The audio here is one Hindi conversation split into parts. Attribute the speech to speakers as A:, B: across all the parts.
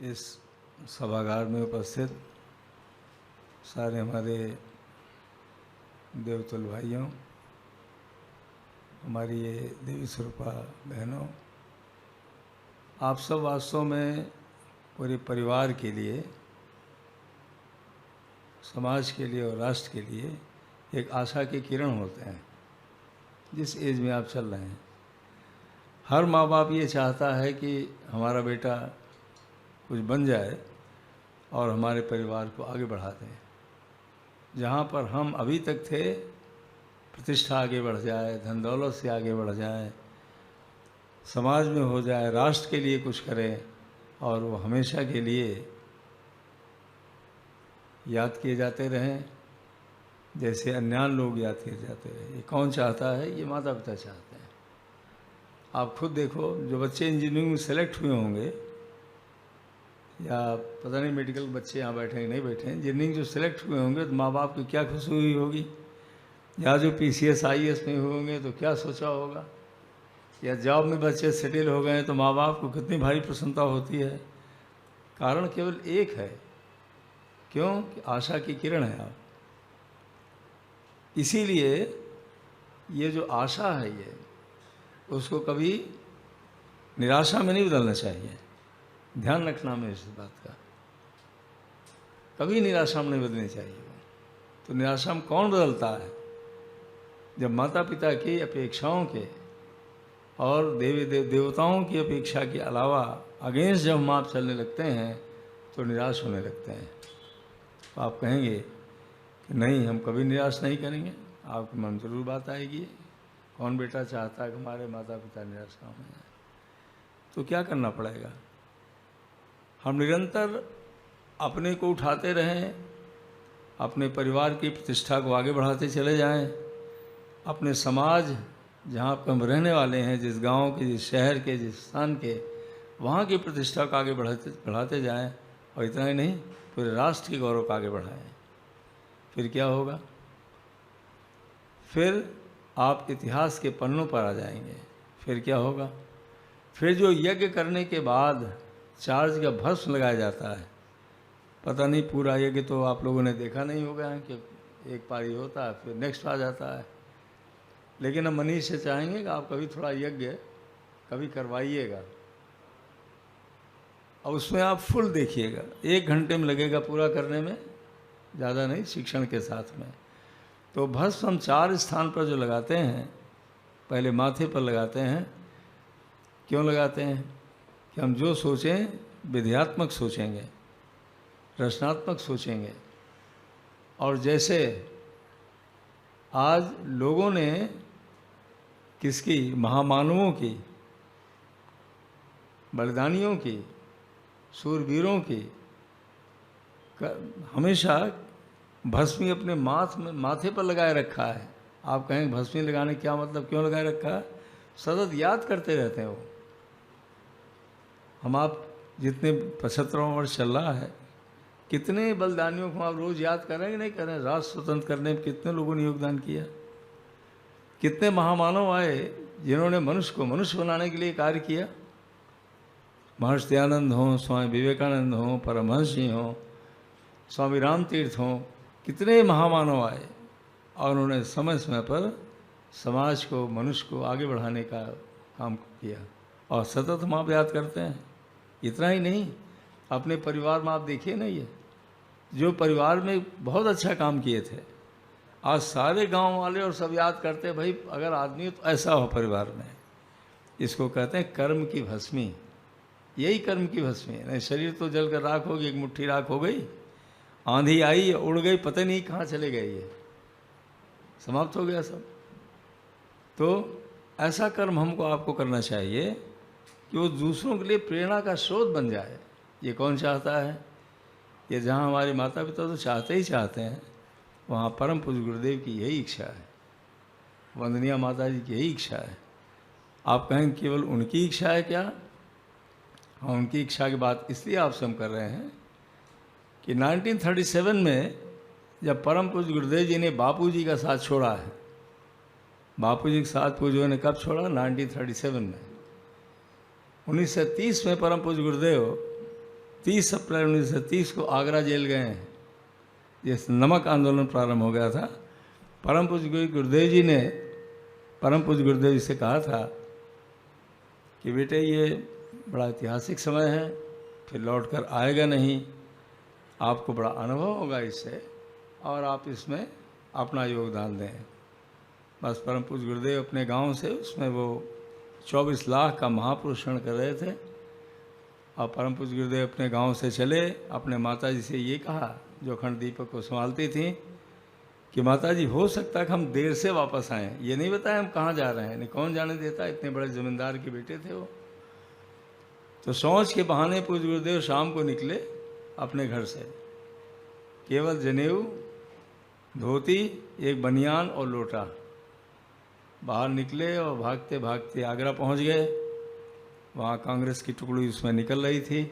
A: इस सभागार में उपस्थित सारे हमारे देवतुल भाइयों, हमारी ये देवी स्वरूपा बहनों, आप सब वास्तव में पूरे परिवार के लिए, समाज के लिए और राष्ट्र के लिए एक आशा के किरण होते हैं। जिस एज में आप चल रहे हैं, हर माँ बाप ये चाहता है कि हमारा बेटा कुछ बन जाए और हमारे परिवार को आगे बढ़ा दें। जहाँ पर हम अभी तक थे, प्रतिष्ठा आगे बढ़ जाए, धन दौलत से आगे बढ़ जाए, समाज में हो जाए, राष्ट्र के लिए कुछ करें और वो हमेशा के लिए याद किए जाते रहें जैसे अन्यान लोग याद किए जाते रहे। ये कौन चाहता है? ये माता पिता चाहते हैं। आप खुद देखो, जो बच्चे इंजीनियरिंग में सेलेक्ट हुए होंगे, या पता नहीं मेडिकल बच्चे यहाँ बैठे हैं नहीं बैठे हैं, इंजीनियरिंग जो सेलेक्ट हुए होंगे तो माँ बाप की क्या खुशी हुई होगी, या जो PCS IAS में हुए होंगे तो क्या सोचा होगा, या जॉब में बच्चे सेटल हो गए तो माँ बाप को कितनी भारी प्रसन्नता होती है। कारण केवल एक है, क्यों? कि आशा की किरण है आप। इसीलिए ये जो आशा है, ये उसको कभी निराशा में नहीं बदलना चाहिए। ध्यान रखना हमें इस बात का, कभी निराशा में नहीं बदलनी चाहिए। तो निराशा में कौन बदलता है? जब माता पिता की अपेक्षाओं के और देवताओं की अपेक्षा के अलावा अगेंस्ट जब हम आप चलने लगते हैं तो निराश होने लगते हैं। तो आप कहेंगे कि नहीं, हम कभी निराश नहीं करेंगे। आपके मन में जरूर बात आएगी, कौन बेटा चाहता है कि हमारे माता पिता निराश ना हो जाए। तो क्या करना पड़ेगा? हम निरंतर अपने को उठाते रहें, अपने परिवार की प्रतिष्ठा को आगे बढ़ाते चले जाएं, अपने समाज जहाँ पर हम रहने वाले हैं, जिस गांव के, जिस शहर के, जिस स्थान के, वहाँ की प्रतिष्ठा को आगे बढ़ाते जाएं। और इतना ही नहीं, पूरे राष्ट्र के गौरव को आगे बढ़ाएं। फिर क्या होगा? फिर आप इतिहास के पन्नों पर आ जाएंगे। फिर क्या होगा? फिर जो यज्ञ करने के बाद चार्ज का भस्म लगाया जाता है, पता नहीं पूरा यज्ञ तो आप लोगों ने देखा नहीं होगा कि एक पारी होता है फिर नेक्स्ट आ जाता है। लेकिन हम मनीष से चाहेंगे कि आप कभी थोड़ा यज्ञ कभी करवाइएगा, और उसमें आप फुल देखिएगा। 1 घंटे में लगेगा पूरा करने में, ज़्यादा नहीं, शिक्षण के साथ में। तो भस्म हम 4 स्थान पर जो लगाते हैं, पहले माथे पर लगाते हैं। क्यों लगाते हैं? कि हम जो सोचें विधेयात्मक सोचेंगे, रचनात्मक सोचेंगे। और जैसे आज लोगों ने किसकी, महामानवों की, बलिदानियों की, सूरवीरों की हमेशा भस्मी अपने माथे पर लगाए रखा है। आप कहेंगे भस्मी लगाने क्या मतलब, क्यों लगाए रखा है? सतत याद करते रहते हैं वो। हम आप जितने 75वां वर्ष चल रहा है, कितने बलिदानियों को आप रोज़ याद करें कि नहीं करें? राष्ट्र स्वतंत्र करने में कितने लोगों ने योगदान किया, कितने महामानव आए जिन्होंने मनुष्य को मनुष्य बनाने के लिए कार्य किया। महर्षि दयानंद हों, स्वामी विवेकानंद हों, परमहंस जी हों, स्वामी राम तीर्थ हों, कितने महामानव आए और उन्होंने समय समय पर समाज को, मनुष्य को आगे बढ़ाने का काम किया। और सतत हम आप याद करते हैं। इतना ही नहीं, अपने परिवार में आप देखिए ना, ये जो परिवार में बहुत अच्छा काम किए थे, आज सारे गांव वाले और सब याद करते हैं, भाई अगर आदमी तो ऐसा हो परिवार में। इसको कहते हैं कर्म की भस्मी। यही कर्म की भस्मी है। नहीं, शरीर तो जलकर राख होगी, एक मुट्ठी राख हो गई, आंधी आई उड़ गई, पता नहीं कहाँ चले गए, ये समाप्त हो गया सब। तो ऐसा कर्म हमको आपको करना चाहिए कि वो दूसरों के लिए प्रेरणा का स्रोत बन जाए। ये कौन चाहता है? ये जहाँ हमारे माता पिता तो चाहते ही चाहते हैं, वहाँ परम पूज्य गुरुदेव की यही इच्छा है, वंदनीय माता जी की यही इच्छा है। आप कहेंगे केवल उनकी इच्छा है क्या? हाँ, उनकी इच्छा की बात इसलिए आपसे हम कर रहे हैं कि 1937 में जब परम पूज्य गुरुदेव जी ने बापू जी का साथ छोड़ा है, बापू जी के साथ पूज्यों ने कब छोड़ा? 1937 में। 1930 में परम पूज्य गुरुदेव 30 अप्रैल 1930 को आगरा जेल गए हैं, जिस नमक आंदोलन प्रारंभ हो गया था। परम पूज्य गुरुदेव जी ने परम पूज्य गुरुदेव जी से कहा था कि बेटे ये बड़ा ऐतिहासिक समय है, फिर लौट कर आएगा नहीं, आपको बड़ा अनुभव होगा इससे और आप इसमें अपना योगदान दें। बस परम पूज्य गुरुदेव अपने गांव से उसमें वो 24 लाख का महापुरुषण कर रहे थे और परम पूज्य गुरुदेव अपने गांव से चले। अपने माता जी से ये कहा, जो अखंड दीपक को संभालती थी, कि माता जी हो सकता है कि हम देर से वापस आएँ, ये नहीं बताया हम कहाँ जा रहे हैं, नहीं कौन जाने देता, इतने बड़े जमींदार के बेटे थे वो। तो सोच के बहाने पूज्य गुरुदेव शाम को निकले अपने घर से, केवल जनेऊ, धोती, एक बनियान और लोटा, बाहर निकले और भागते भागते आगरा पहुंच गए। वहाँ कांग्रेस की टुकड़ी उसमें निकल रही थी,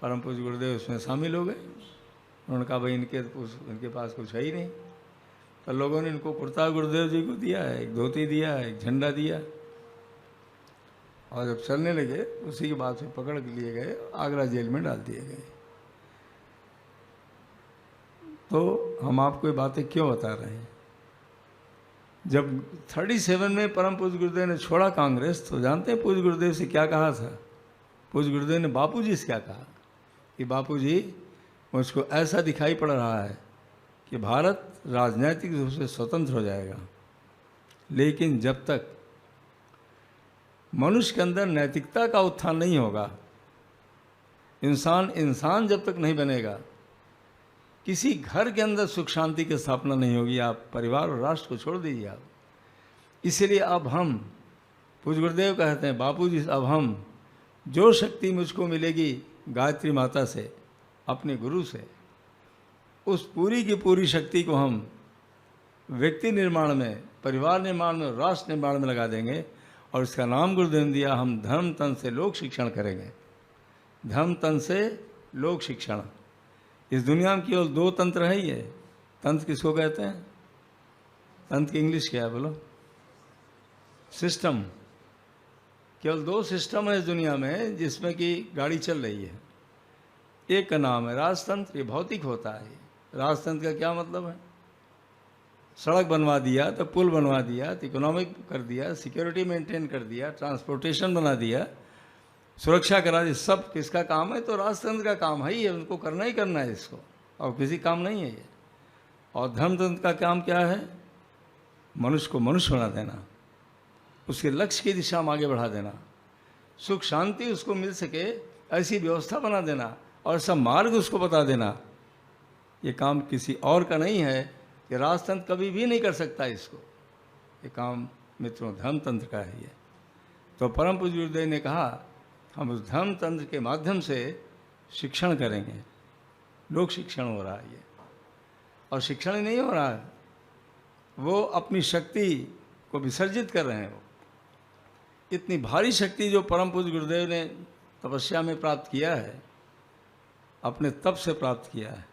A: परम पूज्य गुरुदेव उसमें शामिल हो गए। उन्होंने कहा भाई इनके पास कुछ है ही नहीं, तो लोगों ने इनको कुर्ता गुरुदेव जी को दिया, एक धोती दिया, एक झंडा दिया, और जब चलने लगे उसी के बाद फिर पकड़ के लिए गए, आगरा जेल में डाल दिए गए। तो हम आपको ये बातें क्यों बता रहे हैं? जब 37 में परम पूज्य गुरुदेव ने छोड़ा कांग्रेस, तो जानते हैं पूज्य गुरुदेव से क्या कहा था? पूज्य गुरुदेव ने बापूजी से क्या कहा कि बापूजी मुझको ऐसा दिखाई पड़ रहा है कि भारत राजनीतिक रूप से स्वतंत्र हो जाएगा, लेकिन जब तक मनुष्य के अंदर नैतिकता का उत्थान नहीं होगा, इंसान जब तक नहीं बनेगा, किसी घर के अंदर सुख शांति की स्थापना नहीं होगी। आप परिवार और राष्ट्र को छोड़ दीजिए आप। इसलिए अब हम, पूज्य गुरुदेव कहते हैं बापूजी, अब हम जो शक्ति मुझको मिलेगी गायत्री माता से, अपने गुरु से, उस पूरी की पूरी शक्ति को हम व्यक्ति निर्माण में, परिवार निर्माण में, राष्ट्र निर्माण में लगा देंगे। और इसका नाम गुरुदेव ने दिया, हम धर्म तंत्र से लोक शिक्षण करेंगे। धर्म तंत्र से लोक शिक्षण। इस दुनिया में केवल 2 तंत्र है। ये तंत्र किसको कहते हैं? तंत्र की इंग्लिश क्या है बोलो? सिस्टम। केवल 2 सिस्टम है इस दुनिया में जिसमें कि गाड़ी चल रही है। एक का नाम है राजतंत्र, ये भौतिक होता है। राजतंत्र का क्या मतलब है? सड़क बनवा दिया तो पुल बनवा दिया तो इकोनॉमिक कर दिया, सिक्योरिटी मेंटेन कर दिया, ट्रांसपोर्टेशन बना दिया, सुरक्षा करा दी। सब किसका काम है? तो राजतंत्र का काम है ही है, उनको करना ही करना है इसको, और किसी काम नहीं है ये। और धर्मतंत्र का काम क्या है? मनुष्य को मनुष्य बना देना, उसके लक्ष्य की दिशा में आगे बढ़ा देना, सुख शांति उसको मिल सके ऐसी व्यवस्था बना देना, और सब मार्ग उसको बता देना। ये काम किसी और का नहीं है, ये राजतंत्र कभी भी नहीं कर सकता इसको। ये काम मित्रों धर्मतंत्र का है ये। तो परम पूज्य गुरुदेव ने कहा हम उस धर्मतंत्र के माध्यम से शिक्षण करेंगे। लोक शिक्षण हो रहा है ये, और शिक्षण ही नहीं हो रहा है, वो अपनी शक्ति को विसर्जित कर रहे हैं। वो इतनी भारी शक्ति जो परम पूज्य गुरुदेव ने तपस्या में प्राप्त किया है, अपने तप से प्राप्त किया है,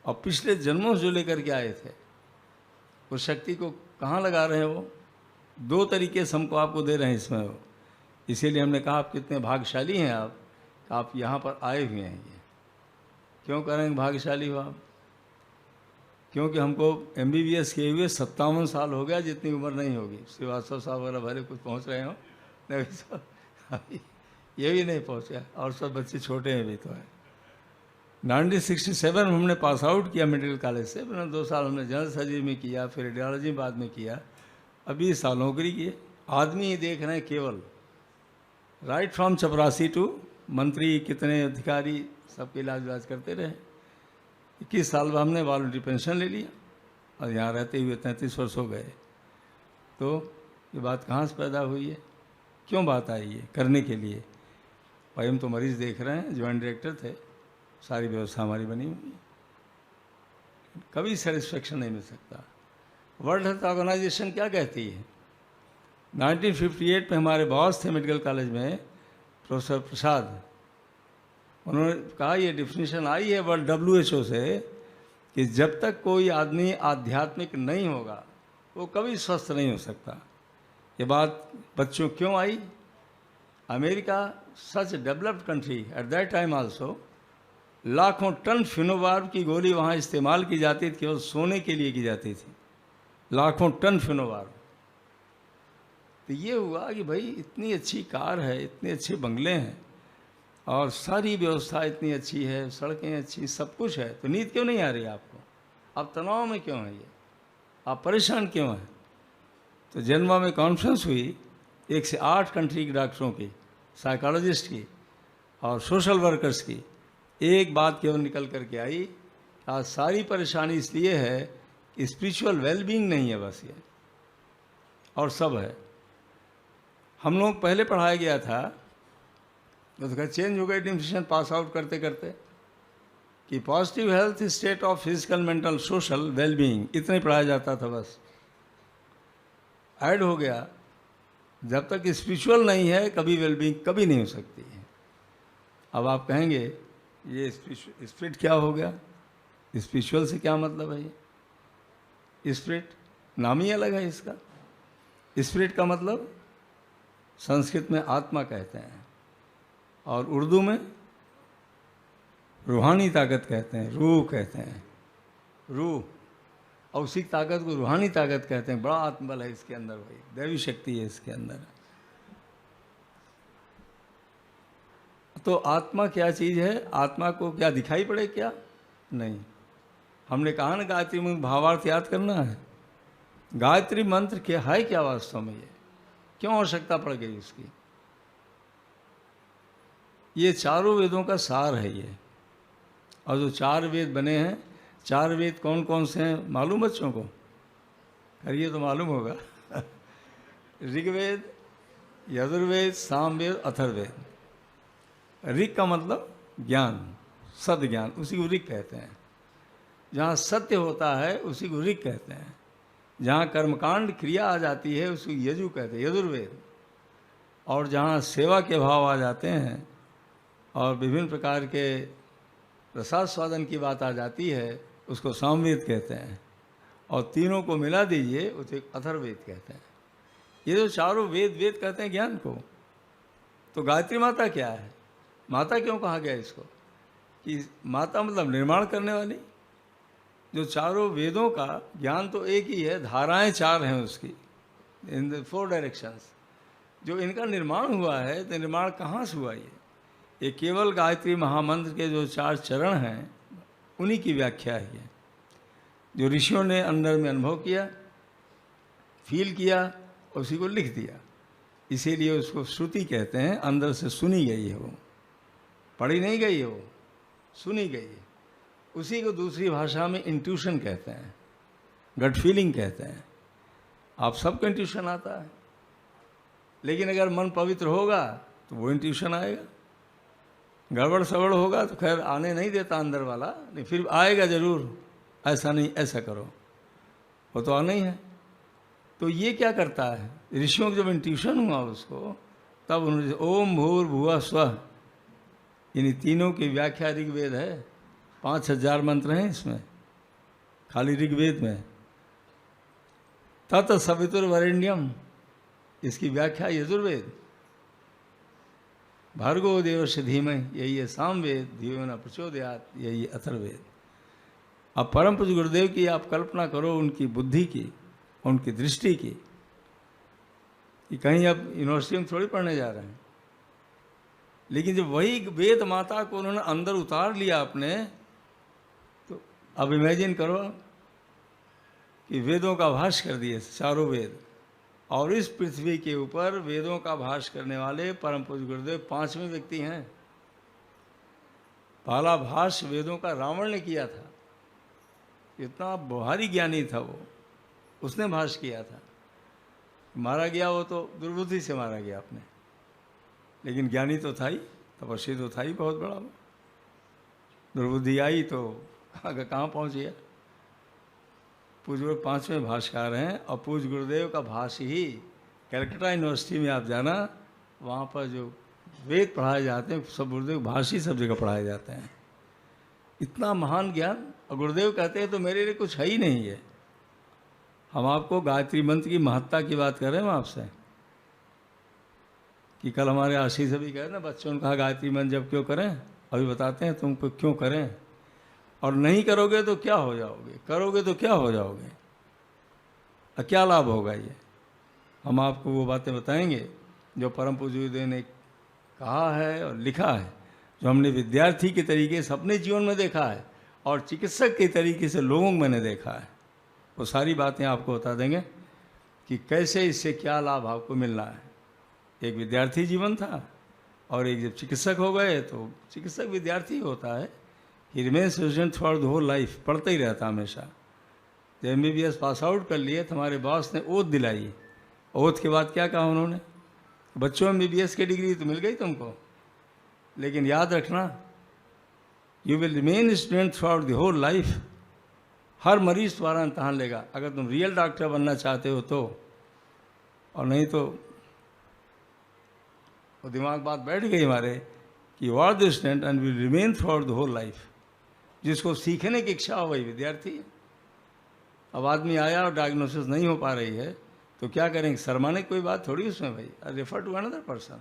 A: और पिछले जन्मों से जो लेकर के आए थे, उस शक्ति को कहाँ लगा रहे हैं वो? 2 तरीके से हमको आपको दे रहे हैं इसमें वो। इसीलिए हमने कहा आप कितने भाग्यशाली हैं आप यहाँ पर आए हुए हैं। ये क्यों करेंगे भाग्यशाली हो आप? क्योंकि हमको MBBS किए हुए 57 साल हो गया, जितनी उम्र नहीं होगी। श्रीवास्तव साहब वगैरह भले कुछ पहुँच रहे हो, नहीं तो ये भी नहीं पहुँचा, और सब बच्चे छोटे हैं भी तो है। 1967 में हमने पास आउट किया मेडिकल कॉलेज से, फिर 2 साल हमने जनरल सर्जरी में किया, फिर रेडियोलॉजी बाद में किया, अभी इस साल नौकरी की। आदमी ही देख रहे हैं केवल, राइट फ्रॉम चपरासी टू मंत्री, कितने अधिकारी सबके इलाज करते रहे। 21 साल बाद हमने वॉलंटरी पेंशन ले लिया, और यहाँ रहते हुए 33 वर्ष हो गए। तो ये बात कहाँ से पैदा हुई है? क्यों बात आई है? करने के लिए। भाई हम तो मरीज देख रहे हैं, ज्वाइंट डायरेक्टर थे, सारी व्यवस्था हमारी बनी हुई, कभी सेटिस्फेक्शन नहीं मिल सकता। वर्ल्ड हेल्थ ऑर्गेनाइजेशन क्या कहती है? 1958 में हमारे बॉस थे मेडिकल कॉलेज में, प्रोफेसर प्रसाद, उन्होंने कहा ये डिफिनीशन आई है वर्ल्ड WHO से कि जब तक कोई आदमी आध्यात्मिक नहीं होगा वो कभी स्वस्थ नहीं हो सकता। ये बात बच्चों क्यों आई? America such developed country at that time also, लाखों टन फिनोवार की गोली वहाँ इस्तेमाल की जाती थी, केवल सोने के लिए की जाती थी, लाखों टन फिनोवार। तो ये हुआ कि भाई इतनी अच्छी कार है, इतने अच्छे बंगले हैं और सारी व्यवस्था इतनी अच्छी है, सड़कें अच्छी, सब कुछ है, तो नींद क्यों नहीं आ रही आपको? आप तनाव में क्यों हैं? ये आप परेशान क्यों हैं? तो जेनेवा में कॉन्फ्रेंस हुई 1 से 8 कंट्री के डॉक्टरों की, साइकोलॉजिस्ट की और सोशल वर्कर्स की। एक बात केवल निकल करके आई, आज सारी परेशानी इसलिए है कि स्पिरिचुअल वेलबींग नहीं है बस, ये और सब है। हम लोग पहले पढ़ाया गया था, तो चेंज हो गई डिफिनेशन पास आउट करते करते, कि positive health state of physical mental social wellbeing, इतने पढ़ाया जाता था बस। ऐड हो गया, जब तक स्पिरिचुअल नहीं है कभी वेलबींग कभी नहीं हो सकती है। अब आप कहेंगे ये स्पिरिट क्या हो गया? स्पिरिचुअल से क्या मतलब है? ये स्पिरिट नाम ही अलग है इसका। स्पिरिट का मतलब संस्कृत में आत्मा कहते हैं और उर्दू में रूहानी ताकत कहते हैं, रूह कहते हैं, रूह। और उसी ताकत को रूहानी ताकत कहते हैं। बड़ा आत्मबल है इसके अंदर, भाई दैवी शक्ति है इसके अंदर। तो आत्मा क्या चीज़ है? आत्मा को क्या दिखाई पड़े क्या? नहीं। हमने कहा ना गायत्री मंत्र भावार्थ याद करना है। गायत्री मंत्र क्या है, क्या वास्तव में ये क्यों आवश्यकता पड़ गई उसकी? ये चारों वेदों का सार है ये। और जो 4 वेद बने हैं, 4 वेद कौन कौन से हैं मालूम बच्चों को? अरे ये तो मालूम होगा ऋग्वेद, यजुर्वेद, सामवेद, अथर्ववेद। ऋग का मतलब ज्ञान, सद ज्ञान, उसी को ऋग कहते हैं। जहाँ सत्य होता है उसी को ऋग कहते हैं। जहाँ कर्मकांड क्रिया आ जाती है उसको यजु कहते हैं, यजुर्वेद। और जहाँ सेवा के भाव आ जाते हैं और विभिन्न प्रकार के प्रसाद स्वादन की बात आ जाती है उसको सामवेद कहते हैं। और तीनों को मिला दीजिए उसे अथर्ववेद कहते हैं। ये जो चारों वेद, वेद कहते हैं ज्ञान को। तो गायत्री माता क्या है? माता क्यों कहा गया इसको? कि माता मतलब निर्माण करने वाली। जो चारों वेदों का ज्ञान तो एक ही है, धाराएं 4 हैं उसकी, इन द 4 डायरेक्शंस। जो इनका निर्माण हुआ है, तो निर्माण कहाँ से हुआ? ये केवल गायत्री महामंत्र के जो 4 चरण हैं उन्हीं की व्याख्या है ये, जो ऋषियों ने अंदर में अनुभव किया, फील किया, उसी को लिख दिया। इसीलिए उसको श्रुति कहते हैं। अंदर से सुनी गई है वो, पढ़ी नहीं गई है वो, सुनी गई है। उसी को दूसरी भाषा में इंट्यूशन कहते हैं, गट फीलिंग कहते हैं। आप सबको इंट्यूशन आता है, लेकिन अगर मन पवित्र होगा तो वो इंट्यूशन आएगा। गड़बड़ सड़बड़ होगा तो खैर आने नहीं देता अंदर वाला, नहीं फिर आएगा ज़रूर, ऐसा नहीं ऐसा करो, वो तो आना ही है। तो ये क्या करता है? ऋषियों को जब इंट्यूशन हुआ उसको, तब उन्होंने ओम भूर्भुवः स्वः, इन तीनों की व्याख्या ऋग्वेद है। 5000 मंत्र हैं इसमें, खाली ऋग्वेद में। तत् सवितुर्वरेण्यम, इसकी व्याख्या यजुर्वेद। भार्गो देवस्य धीमहि, यही है सामवेद। धियो न प्रचोदयात्, यही है अथर्ववेद। अब परम पूज्य गुरुदेव की आप कल्पना करो, उनकी बुद्धि की, उनकी दृष्टि की, कि कहीं अब यूनिवर्सिटी में थोड़ी पढ़ने जा रहे हैं, लेकिन जब वही वेद माता को उन्होंने अंदर उतार लिया अपने, तो अब इमेजिन करो कि वेदों का भाष्य कर दिए 4 वेद। और इस पृथ्वी के ऊपर वेदों का भाष्य करने वाले परम पूज्य गुरुदेव 5वें व्यक्ति हैं। पहला भाष्य वेदों का रावण ने किया था। इतना भारी ज्ञानी था वो, उसने भाष्य किया था। मारा गया वो तो दुर्बुद्धि से मारा गया अपने, लेकिन ज्ञानी तो था ही, तपस्वी तो था ही बहुत बड़ा वो। दुर्बुद्धि आई तो आगे कहाँ पहुँच गया। पूज्य 5वें भाष्यकार हैं। और पूज्य गुरुदेव का भाष्य ही कलकत्ता यूनिवर्सिटी में आप जाना, वहाँ पर जो वेद पढ़ाए जाते हैं सब गुरुदेव भाष्य ही सब जगह पढ़ाए जाते हैं। इतना महान ज्ञान। और गुरुदेव कहते हैं तो मेरे लिए कुछ है ही नहीं है। हम आपको गायत्री मंत्र की महत्ता की बात कर रहे हैं आपसे। कि कल हमारे आशीष अभी कहे ना, बच्चों ने कहा गायत्री मंत्र जब क्यों करें, अभी बताते हैं तुमको क्यों करें, और नहीं करोगे तो क्या हो जाओगे, करोगे तो क्या हो जाओगे, क्या लाभ होगा। ये हम आपको वो बातें बताएंगे जो परम पूज्य ने कहा है और लिखा है, जो हमने विद्यार्थी के तरीके से अपने जीवन में देखा है और चिकित्सक के तरीके से लोगों में मैंने देखा है। वो सारी बातें आपको बता देंगे कि कैसे इससे क्या लाभ आपको मिलना है। एक विद्यार्थी जीवन था और एक जब चिकित्सक हो गए तो चिकित्सक विद्यार्थी होता है, he remains student through the whole life, पढ़ता ही रहता हमेशा। जब MBBS पास आउट कर लिए तो हमारे बॉस ने ओथ दिलाई। ओथ के बाद क्या कहा उन्होंने, बच्चों MBBS की डिग्री तो मिल गई तुमको, लेकिन याद रखना you will remain student throughout the whole life. हर मरीज तुम्हारा इम्तहान लेगा अगर तुम रियल डॉक्टर बनना चाहते हो तो, और नहीं तो वो दिमाग बात बैठ गई हमारे कि you are the student and will remain throughout the whole life. जिसको सीखने की इच्छा हो वही विद्यार्थी। अब आदमी आया और डायग्नोसिस नहीं हो पा रही है तो क्या करेंगे, शर्माने की कोई बात थोड़ी उसमें भाई, रेफर टू अनदर पर्सन,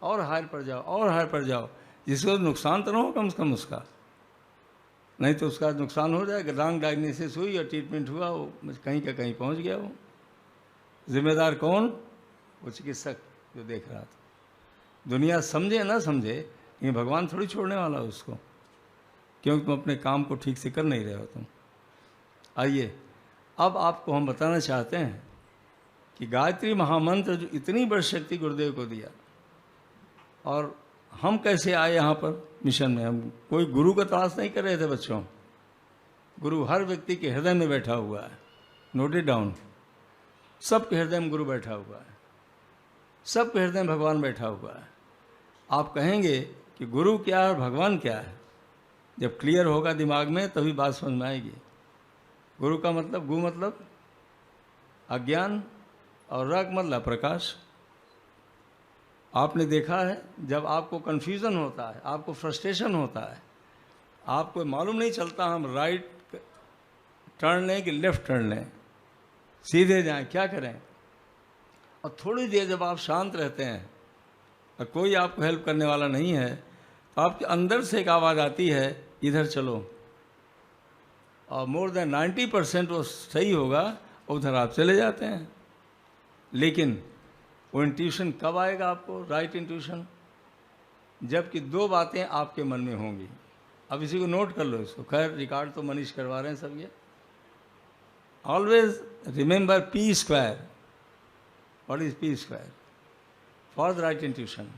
A: और हायर पर जाओ और हायर पर जाओ, जिसको नुकसान तो ना हो कम से कम उसका, नहीं तो उसका नुकसान हो जाएगा। रॉन्ग डायग्नोसिस हुई और ट्रीटमेंट हुआ, वो कहीं का कहीं पहुंच गया। वो जिम्मेदार कौन, वो चिकित्सक जो देख रहा था। दुनिया समझे ना समझे, ये भगवान थोड़ी छोड़ने वाला उसको, क्योंकि तुम अपने काम को ठीक से कर नहीं रहे हो तुम। आइए अब आपको हम बताना चाहते हैं कि गायत्री महामंत्र जो इतनी बड़ी शक्ति गुरुदेव को दिया, और हम कैसे आए यहाँ पर मिशन में। हम कोई गुरु का तलाश नहीं कर रहे थे बच्चों, गुरु हर व्यक्ति के हृदय में बैठा हुआ है। नोट इट डाउन, सबके हृदय में गुरु बैठा हुआ है, सबके हृदय में भगवान बैठा हुआ है। आप कहेंगे कि गुरु क्या है और भगवान क्या है, जब क्लियर होगा दिमाग में तभी बात समझ में आएगी। गुरु का मतलब, गु मतलब अज्ञान और रग मतलब प्रकाश। आपने देखा है जब आपको कन्फ्यूज़न होता है, आपको फ्रस्ट्रेशन होता है, आपको मालूम नहीं चलता हम राइट टर्न लें कि लेफ़्ट टर्न लें, सीधे जाएं, क्या करें। और थोड़ी देर जब आप शांत रहते हैं और कोई आपको हेल्प करने वाला नहीं है तो आपके अंदर से एक आवाज़ आती है इधर चलो, और मोर देन 90% वो सही होगा, उधर आप चले जाते हैं। लेकिन वो इंट्यूशन कब आएगा आपको, राइट इंट्यूशन, जबकि दो बातें आपके मन में होंगी। अब इसी को नोट कर लो इसको, खैर रिकॉर्ड तो मनीष करवा रहे हैं सब ये। Always remember P square. What is P square? For the right intuition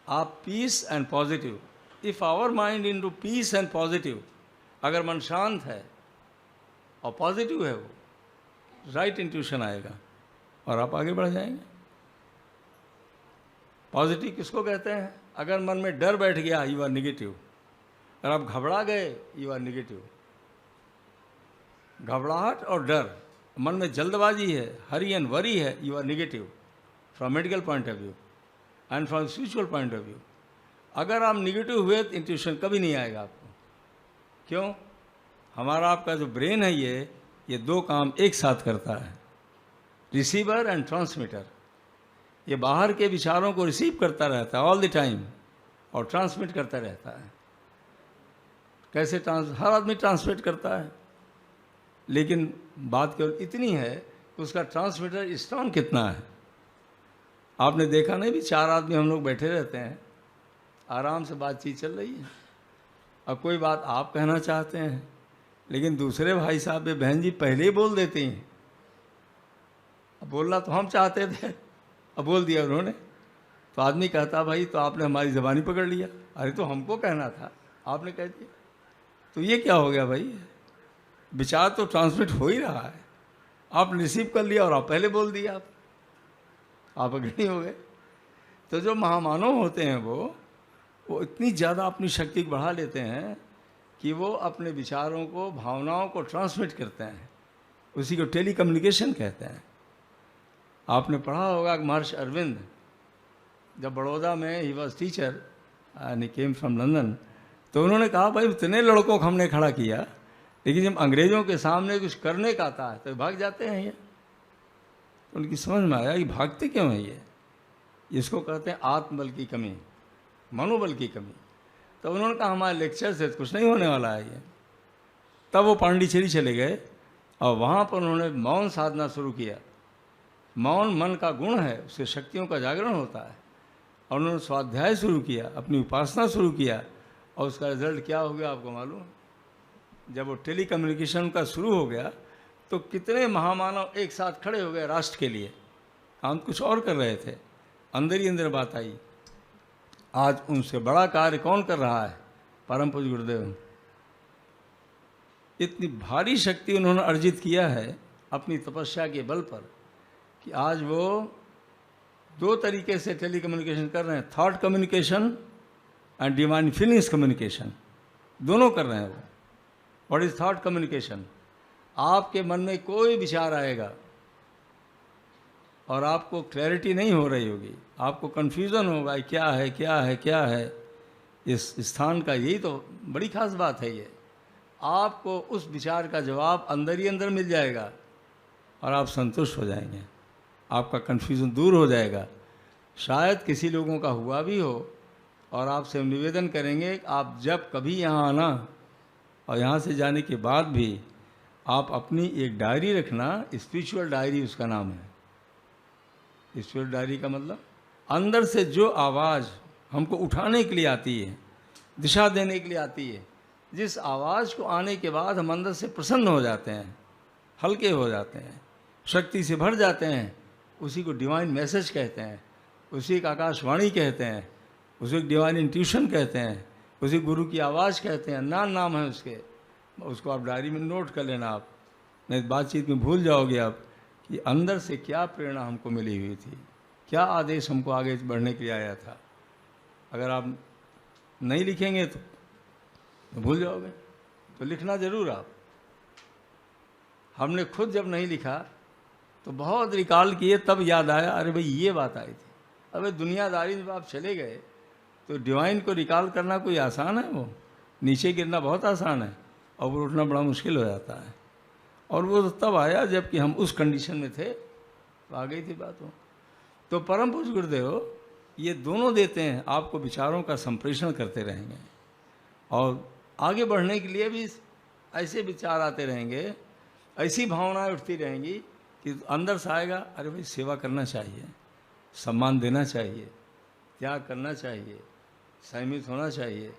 A: आप peace and positive, if our mind into peace and positive, अगर मन शांत है और पॉजिटिव है वो, राइट इंट्यूशन आएगा और आप आगे बढ़ जाएंगे। पॉजिटिव किसको कहते हैं? अगर मन में डर बैठ गया यू आर निगेटिव, अगर आप घबरा गए यू आर निगेटिव। घबराहट और डर, मन में जल्दबाजी है, हरी एंड वरी है, you are negative from medical point of view and from spiritual point of view. अगर आप निगेटिव हुए तो इंट्यूशन कभी नहीं आएगा आपको। क्यों? हमारा आपका जो ब्रेन है ये दो काम एक साथ करता है, रिसीवर एंड ट्रांसमीटर। ये बाहर के विचारों को रिसीव करता रहता है ऑल द टाइम और ट्रांसमिट करता रहता है। कैसे हर आदमी ट्रांसमिट करता है, लेकिन बात केवल इतनी है कि उसका ट्रांसमीटर स्ट्रॉन्ग कितना है। आपने देखा नहीं भी, चार आदमी हम लोग बैठे रहते हैं, आराम से बातचीत चल रही है, अब कोई बात आप कहना चाहते हैं लेकिन दूसरे भाई साहब बहन जी पहले ही बोल देते हैं। अब बोलना तो हम चाहते थे, अब बोल दिया उन्होंने, तो आदमी कहता भाई तो आपने हमारी ज़बानी पकड़ लिया, अरे तो हमको कहना था आपने कह दिया। तो ये क्या हो गया भाई, विचार तो ट्रांसमिट हो ही रहा है, आपने रिसीव कर लिया और आप पहले बोल दिया, आप अग्रणी हो गए। तो जो महामानव होते हैं वो इतनी ज़्यादा अपनी शक्ति को बढ़ा लेते हैं कि वो अपने विचारों को, भावनाओं को ट्रांसमिट करते हैं। उसी को टेली कम्युनिकेशन कहते हैं। आपने पढ़ा होगा कि महर्षि अरविंद जब बड़ौदा में he was teacher and he came from London, तो उन्होंने कहा भाई इतने लड़कों को हमने खड़ा किया, लेकिन जब अंग्रेज़ों के सामने कुछ करने का आता है तो भाग जाते हैं ये। तो उनकी समझ में आया कि भागते क्यों हैं ये, इसको कहते हैं आत्मबल की कमी, मनोबल की कमी। तो उन्होंने कहा हमारे लेक्चर से कुछ नहीं होने वाला है ये। तब वो पांडिचेरी चले गए और वहाँ पर उन्होंने मौन साधना शुरू किया। मौन मन का गुण है, उससे शक्तियों का जागरण होता है। और उन्होंने स्वाध्याय शुरू किया, अपनी उपासना शुरू किया, और उसका रिजल्ट क्या हो गया आपको मालूम? जब वो टेली कम्युनिकेशन का शुरू हो गया तो कितने महामानव एक साथ खड़े हो गए राष्ट्र के लिए। काम कुछ और कर रहे थे, अंदर ही अंदर बात आई। आज उनसे बड़ा कार्य कौन कर रहा है? परम पूज्य गुरुदेव। इतनी भारी शक्ति उन्होंने अर्जित किया है अपनी तपस्या के बल पर कि आज वो 2 तरीके से टेली कम्युनिकेशन कर रहे हैं, thought communication and divine feelings communication, दोनों कर रहे हैं वो। What is thought communication? आपके मन में कोई विचार आएगा और आपको क्लैरिटी नहीं हो रही होगी, आपको कन्फ्यूज़न होगा क्या है क्या है क्या है। इस स्थान का यही तो बड़ी खास बात है ये। आपको उस विचार का जवाब अंदर ही अंदर मिल जाएगा और आप संतुष्ट हो जाएंगे, आपका कन्फ्यूज़न दूर हो जाएगा। शायद किसी लोगों का हुआ भी हो और आपसे निवेदन करेंगे आप जब कभी यहाँ आना और यहाँ से जाने के बाद भी आप अपनी एक डायरी रखना, स्पिरिचुअल डायरी उसका नाम है। स्पिरिचुअल डायरी का मतलब अंदर से जो आवाज़ हमको उठाने के लिए आती है, दिशा देने के लिए आती है, जिस आवाज़ को आने के बाद हम अंदर से प्रसन्न हो जाते हैं, हल्के हो जाते हैं, शक्ति से भर जाते हैं, उसी को डिवाइन मैसेज कहते हैं, उसी को आकाशवाणी कहते हैं, उसी को डिवाइन इंट्यूशन कहते हैं, उसी गुरु की आवाज़ कहते हैं। नाम है उसके, उसको आप डायरी में नोट कर लेना। आप नहीं बातचीत में भूल जाओगे आप कि अंदर से क्या प्रेरणा हमको मिली हुई थी, क्या आदेश हमको आगे बढ़ने के लिए आया था। अगर आप नहीं लिखेंगे तो भूल जाओगे, तो लिखना ज़रूर आप। हमने खुद जब नहीं लिखा तो बहुत रिकॉल किए, तब याद आया अरे भाई ये बात आई थी। अबे दुनियादारी जब आप चले गए तो डिवाइन को रिकॉल करना कोई आसान है? वो नीचे गिरना बहुत आसान है और वो उठना बड़ा मुश्किल हो जाता है। और वो तो तब आया जबकि हम उस कंडीशन में थे, तो आ गई थी बात वो। तो परम पूज्य गुरुदेव ये दोनों देते हैं, आपको विचारों का संप्रेषण करते रहेंगे और आगे बढ़ने के लिए भी ऐसे विचार आते रहेंगे, ऐसी भावनाएं उठती रहेंगी कि अंदर से आएगा अरे भाई सेवा करना चाहिए, सम्मान देना चाहिए, त्याग करना चाहिए, संयमित होना चाहिए।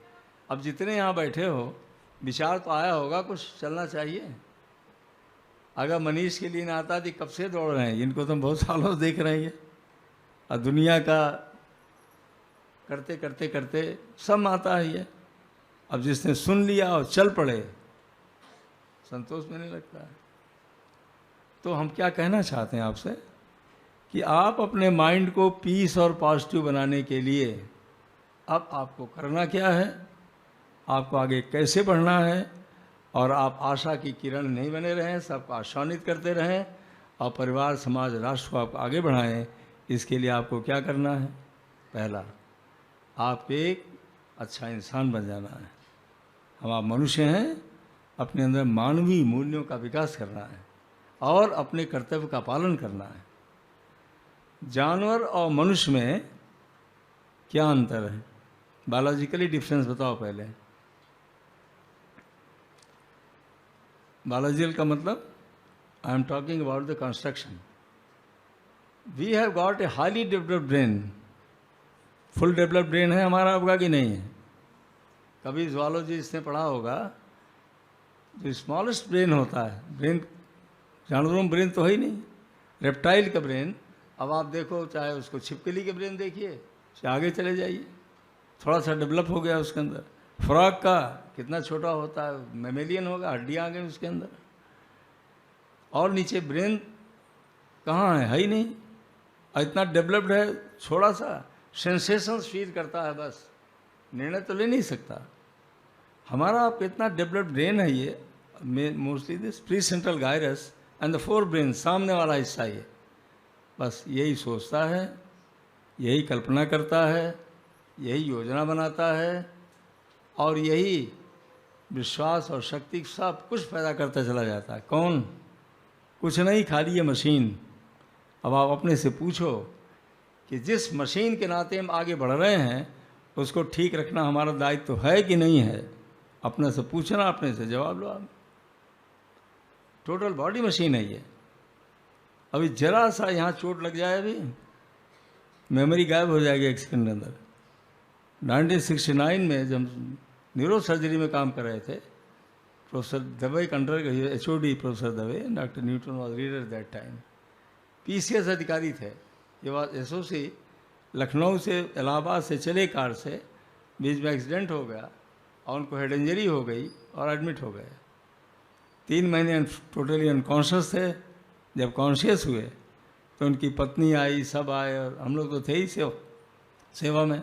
A: अब जितने यहाँ बैठे हो विचार तो आया होगा कुछ चलना चाहिए। अगर मनीष के लिए ना आता तो कब से दौड़ रहे हैं, इनको तो हम बहुत सालों से देख रहे हैं और दुनिया का करते करते करते सब आता है ये। अब जिसने सुन लिया और चल पड़े संतोष में नहीं लगता है। तो हम क्या कहना चाहते हैं आपसे कि आप अपने माइंड को पीस और पॉजिटिव बनाने के लिए अब आपको करना क्या है, आपको आगे कैसे बढ़ना है, और आप आशा की किरण नहीं बने रहें, सबको आशान्वित करते रहें और परिवार समाज राष्ट्र को आप आगे बढ़ाएं। इसके लिए आपको क्या करना है? पहला, आप एक अच्छा इंसान बन जाना है। हम आप मनुष्य हैं, अपने अंदर मानवीय मूल्यों का विकास करना है और अपने कर्तव्य का पालन करना है। जानवर और मनुष्य में क्या अंतर है? बायोलॉजिकली डिफरेंस बताओ पहले। बायोलॉजिकल का मतलब I am talking about the construction. We have got a highly developed brain. Full developed brain है हमारा, आपका कि नहीं है? कभी ज़ूलॉजी इसने पढ़ा होगा, जो स्मॉलेस्ट ब्रेन होता है, ब्रेन जानवरों में ब्रेन तो है ही नहीं, रेप्टाइल का ब्रेन। अब आप देखो, चाहे उसको छिपकली के ब्रेन देखिए, चाहे आगे चले जाइए, थोड़ा सा डेवलप हो गया उसके अंदर। फ्रॉग का कितना छोटा होता है, मैमेलियन होगा, हड्डियाँ आ गई उसके अंदर, और नीचे ब्रेन कहाँ है ही नहीं। इतना डेवलप्ड है, थोड़ा सा सेंसेशंस फील करता है, बस निर्णय तो ले नहीं सकता। हमारा आप कितना डेवलप्ड ब्रेन है ये, mostly this pre central gyrus and the fore brain, सामने वाला हिस्सा ये बस यही सोचता है, यही कल्पना करता है, यही योजना बनाता है और यही विश्वास और शक्ति सब कुछ पैदा करता चला जाता है। कौन? कुछ नहीं, खाली ये मशीन। अब आप अपने से पूछो कि जिस मशीन के नाते हम आगे बढ़ रहे हैं उसको ठीक रखना हमारा दायित्व तो है कि नहीं है। अपने से पूछना, अपने से जवाब लो आप। टोटल बॉडी मशीन है ये। अभी जरा सा यहाँ चोट लग जाए, अभी मेमोरी गायब हो जाएगी एक सेकंड के अंदर। 1969 में जब न्यूरो सर्जरी में काम कर रहे थे, प्रोफेसर दवे कंडर HOD professor Dave, doctor Newton was reader that time, PCS अधिकारी थे। ये बात SOC लखनऊ से इलाहाबाद से चले कार से, बीच में एक्सीडेंट हो गया और उनको हेड इंजरी हो गई और एडमिट हो गए। 3 महीने टोटली अनकॉन्शियस थे। जब कॉन्शियस हुए तो उनकी पत्नी आई, सब आए, और हम लोग तो थे ही सेवा में।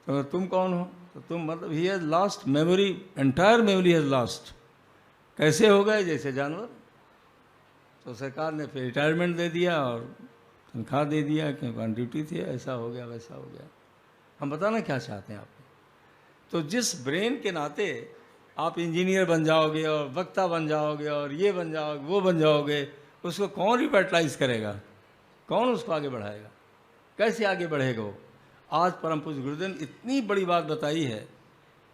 A: तो तुम कौन हो? तो तुम मतलब he has lost memory, entire memory has lost. कैसे हो गए? जैसे जानवर। तो सरकार ने फिर रिटायरमेंट दे दिया और तनख्वाह दे दिया कि ऑन ड्यूटी थे, ऐसा हो गया वैसा हो गया। हम बताना क्या चाहते हैं आप? तो जिस ब्रेन के नाते आप इंजीनियर बन जाओगे और वक्ता बन जाओगे और ये बन जाओगे वो बन जाओगे, उसको कौन रिवाइटलाइज करेगा? कौन उसको आगे बढ़ाएगा? कैसे आगे बढ़ेगा वो? आज परम पूज्य गुरुदेव ने इतनी बड़ी बात बताई है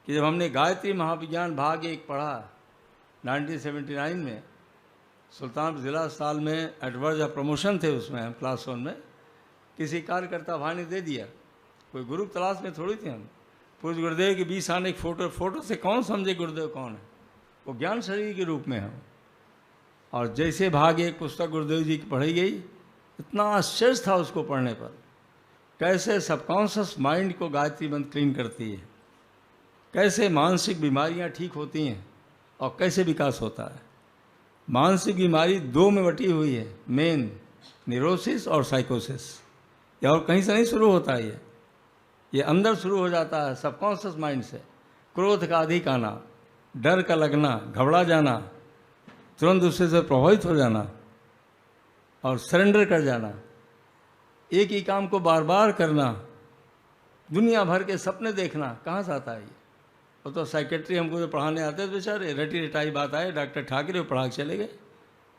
A: कि जब हमने गायत्री महाविज्ञान भाग 1 पढ़ा 1979 में, सुल्तानपुर जिला अस्पताल में एडवर्ज ऑफ प्रमोशन थे, उसमें हम क्लास 1 में, किसी कार्यकर्ता भाई ने दे दिया। कोई गुरु तलाश में थोड़ी थे हम। पूज्य गुरुदेव के 20 आने की फोटो से कौन समझे गुरुदेव कौन है? वो ज्ञान शरीर के रूप में है। और जैसे भाग 1 पुस्तक गुरुदेव जी की पढ़ी गई, इतना आश्चर्य था उसको पढ़ने पर, कैसे सबकॉन्शियस माइंड को गायत्री मंत्र क्लीन करती है, कैसे मानसिक बीमारियां ठीक होती हैं और कैसे विकास होता है। मानसिक बीमारी 2 में बटी हुई है, मेन न्यूरोसिस और साइकोसिस। या और कहीं से नहीं शुरू होता है, ये अंदर शुरू हो जाता है सबकॉन्शियस माइंड से। क्रोध का अधिक आना, डर का लगना, घबरा जाना, तुरंत उससे से प्रभावित हो जाना और सरेंडर कर जाना, एक ही काम को बार बार करना, दुनिया भर के सपने देखना। कहाँ से आता है ये? वो तो साइकेट्री हमको जो पढ़ाने आते थे बेचारे, रटी रटाई बात आए, डॉक्टर ठाकरे पढ़ा के चले गए,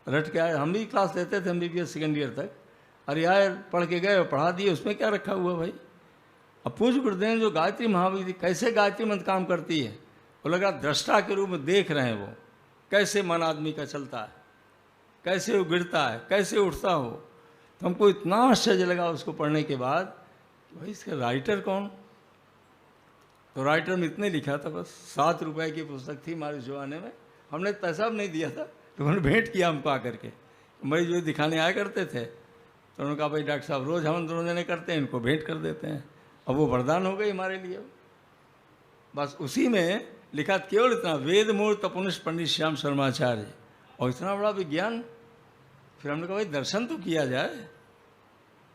A: रट के आए। हम भी क्लास लेते थे MBBS सेकेंड ईयर तक, अरे यार पढ़ के गए और पढ़ा दिए, उसमें क्या रखा हुआ भाई? अब पूज्य गुरुदेव जो गायत्री महाविद्या कैसे गायत्री मंत्र काम करती है, वो लगा दृष्टा के रूप में देख रहे हैं वो, कैसे मन आदमी का चलता है, कैसे वो गिरता है, कैसे उठता हो। तो हमको इतना आश्चर्य लगा उसको पढ़ने के बाद कि भाई इसका राइटर कौन? तो राइटर में इतने लिखा था, बस 7 रुपए की पुस्तक थी हमारे जमाने में, हमने पैसा भी नहीं दिया था, तो उन्होंने भेंट किया हमको आकर के। मरीज जो दिखाने आया करते थे, तो उन्होंने कहा भाई डॉक्टर साहब रोज़ हम दोनों जने करते हैं, इनको भेंट कर देते हैं। अब वो वरदान हो गई हमारे लिए। बस उसी में लिखा केवल इतना, वेद मूल तपुनिष्ठ पंडित श्याम शर्माचार्य, और इतना बड़ा विज्ञान। फिर हमने कहा भाई दर्शन तो किया जाए।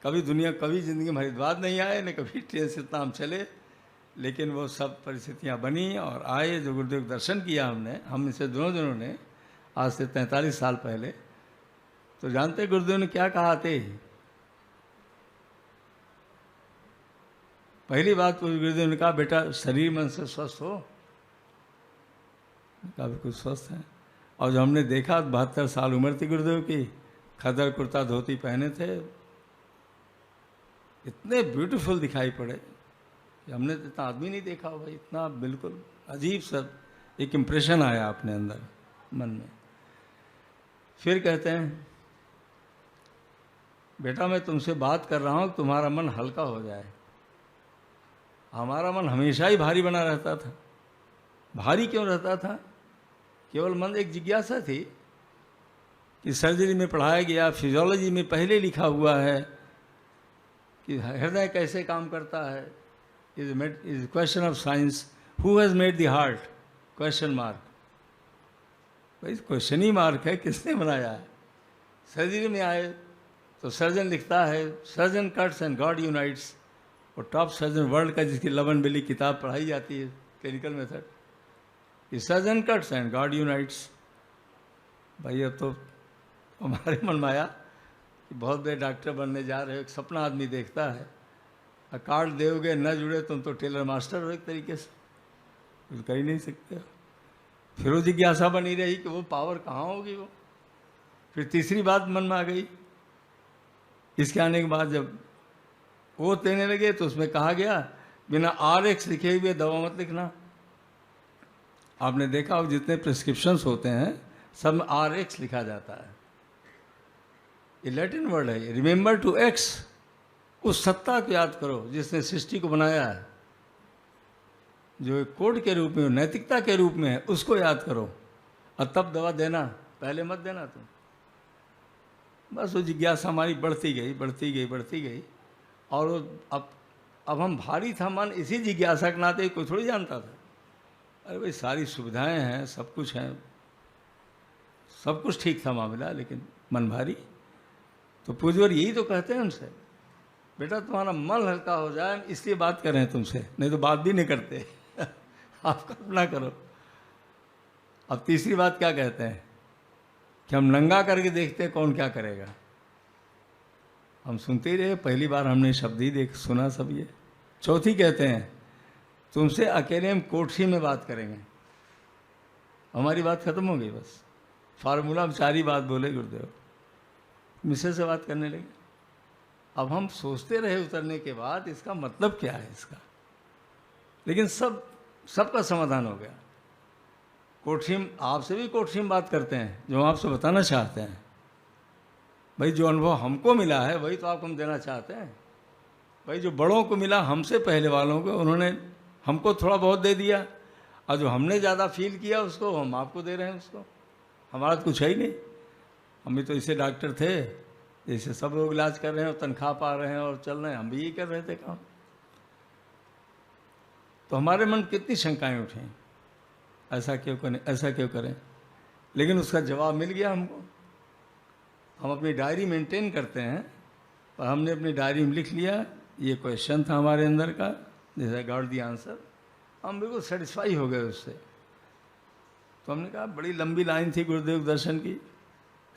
A: कभी ज़िंदगी में हरिद्वार नहीं आए, न कभी ट्रेन से इतना हम चले, लेकिन वो सब परिस्थितियाँ बनी और आए। जो गुरुदेव दर्शन किया हम इसे दोनों जनों ने आज से 43 साल पहले। तो जानते गुरुदेव ने क्या कहा थे? पहली बात तो गुरुदेव ने कहा, बेटा शरीर मन से स्वस्थ हो। कहा बिल्कुल स्वस्थ है। और जो हमने देखा 72 साल उम्र थी गुरुदेव की, खदर कुर्ता धोती पहने थे, इतने ब्यूटीफुल दिखाई पड़े कि हमने तो इतना आदमी नहीं देखा भाई, इतना बिल्कुल अजीब सा एक इम्प्रेशन आया अपने अंदर मन में। फिर कहते हैं, बेटा मैं तुमसे बात कर रहा हूँ, तुम्हारा मन हल्का हो जाए। हमारा मन हमेशा ही भारी बना रहता था। भारी क्यों रहता था? केवल मन एक जिज्ञासा थी कि सर्जरी में पढ़ाया गया, फिजियोलॉजी में पहले लिखा हुआ है कि हृदय कैसे काम करता है। Is question of science, who has made the heart? Question mark. भाई क्वेश्चन ही मार्क है, किसने बनाया है? सर्जरी में आए तो सर्जन लिखता है, surgeon cuts and God unites. और टॉप सर्जन वर्ल्ड का, जिसकी लवन बिली किताब पढ़ाई जाती है, क्लिनिकल मेथड, कि surgeon cuts and God unites. भाई अब तो हमारे मन में आया कि बहुत बड़े डॉक्टर बनने जा रहे हो, एक सपना आदमी देखता है। कार्ड दोगे न जुड़े तुम तो टेलर मास्टर हो एक तरीके से, कुछ कर ही नहीं सकते। फिर वो जिज्ञासा बनी रही कि वो पावर कहाँ होगी वो। फिर तीसरी बात मन में आ गई। इसके आने के बाद जब वो देने लगे तो उसमें कहा गया बिना RX लिखे हुए दवा मत लिखना। आपने देखा हो जितने प्रिस्क्रिप्शंस होते हैं सब में RX लिखा जाता है। ये लैटिन वर्ड है, रिमेंबर टू एक्स, उस सत्ता को याद करो जिसने सृष्टि को बनाया है, जो एक कोड के रूप में, नैतिकता के रूप में है, उसको याद करो और तब दवा देना, पहले मत देना तुम। बस वो जिज्ञासा हमारी बढ़ती गई बढ़ती गई बढ़ती गई, और वो अब हम भारी था मन इसी जिज्ञासा के नाते, कोई थोड़ी जानता था। अरे भाई सारी सुविधाएं हैं, सब कुछ है, सब कुछ ठीक था मामला, लेकिन मन भारी। तो पूज्यवर यही तो कहते हैं उनसे, बेटा तुम्हारा मन हल्का हो जाए इसलिए बात कर रहे हैं तुमसे, नहीं तो बात भी नहीं करते। आप कल्पना करो। अब तीसरी बात क्या कहते हैं कि हम नंगा करके देखते हैं कौन क्या करेगा। हम सुनते ही रहे, पहली बार हमने शब्द ही सुना सब ये। चौथी कहते हैं तुमसे अकेले हम कोठरी में बात करेंगे, हमारी बात खत्म हो गई, बस फार्मूला हम 4 ही बात बोले गुरुदेव, मिसेज से बात करने लगे। अब हम सोचते रहे उतरने के बाद इसका मतलब क्या है इसका, लेकिन सबका समाधान हो गया। कोठरी में, आपसे भी कोठरी में बात करते हैं, जो हम आपसे बताना चाहते हैं। भाई जो अनुभव हमको मिला है वही तो आपको हम देना चाहते हैं। भाई जो बड़ों को मिला हमसे पहले वालों को, उन्होंने हमको थोड़ा बहुत दे दिया, और जो हमने ज़्यादा फील किया उसको हम आपको दे रहे हैं। उसको हमारा तो कुछ है ही नहीं। हम भी तो ऐसे डॉक्टर थे जैसे सब लोग इलाज कर रहे हैं और तनख्वाह पा रहे हैं और चल रहे हैं, हम भी यही कर रहे थे काम। तो हमारे मन कितनी शंकाएं उठें, ऐसा क्यों करें, ऐसा क्यों करें, लेकिन उसका जवाब मिल गया हमको। हम अपनी डायरी मेंटेन करते हैं, और हमने अपनी डायरी में लिख लिया ये क्वेश्चन था हमारे अंदर का, जैसे गॉट दी आंसर। हम बिल्कुल सेटिस्फाई हो गए उससे। तो हमने कहा बड़ी लंबी लाइन थी गुरुदेव दर्शन की,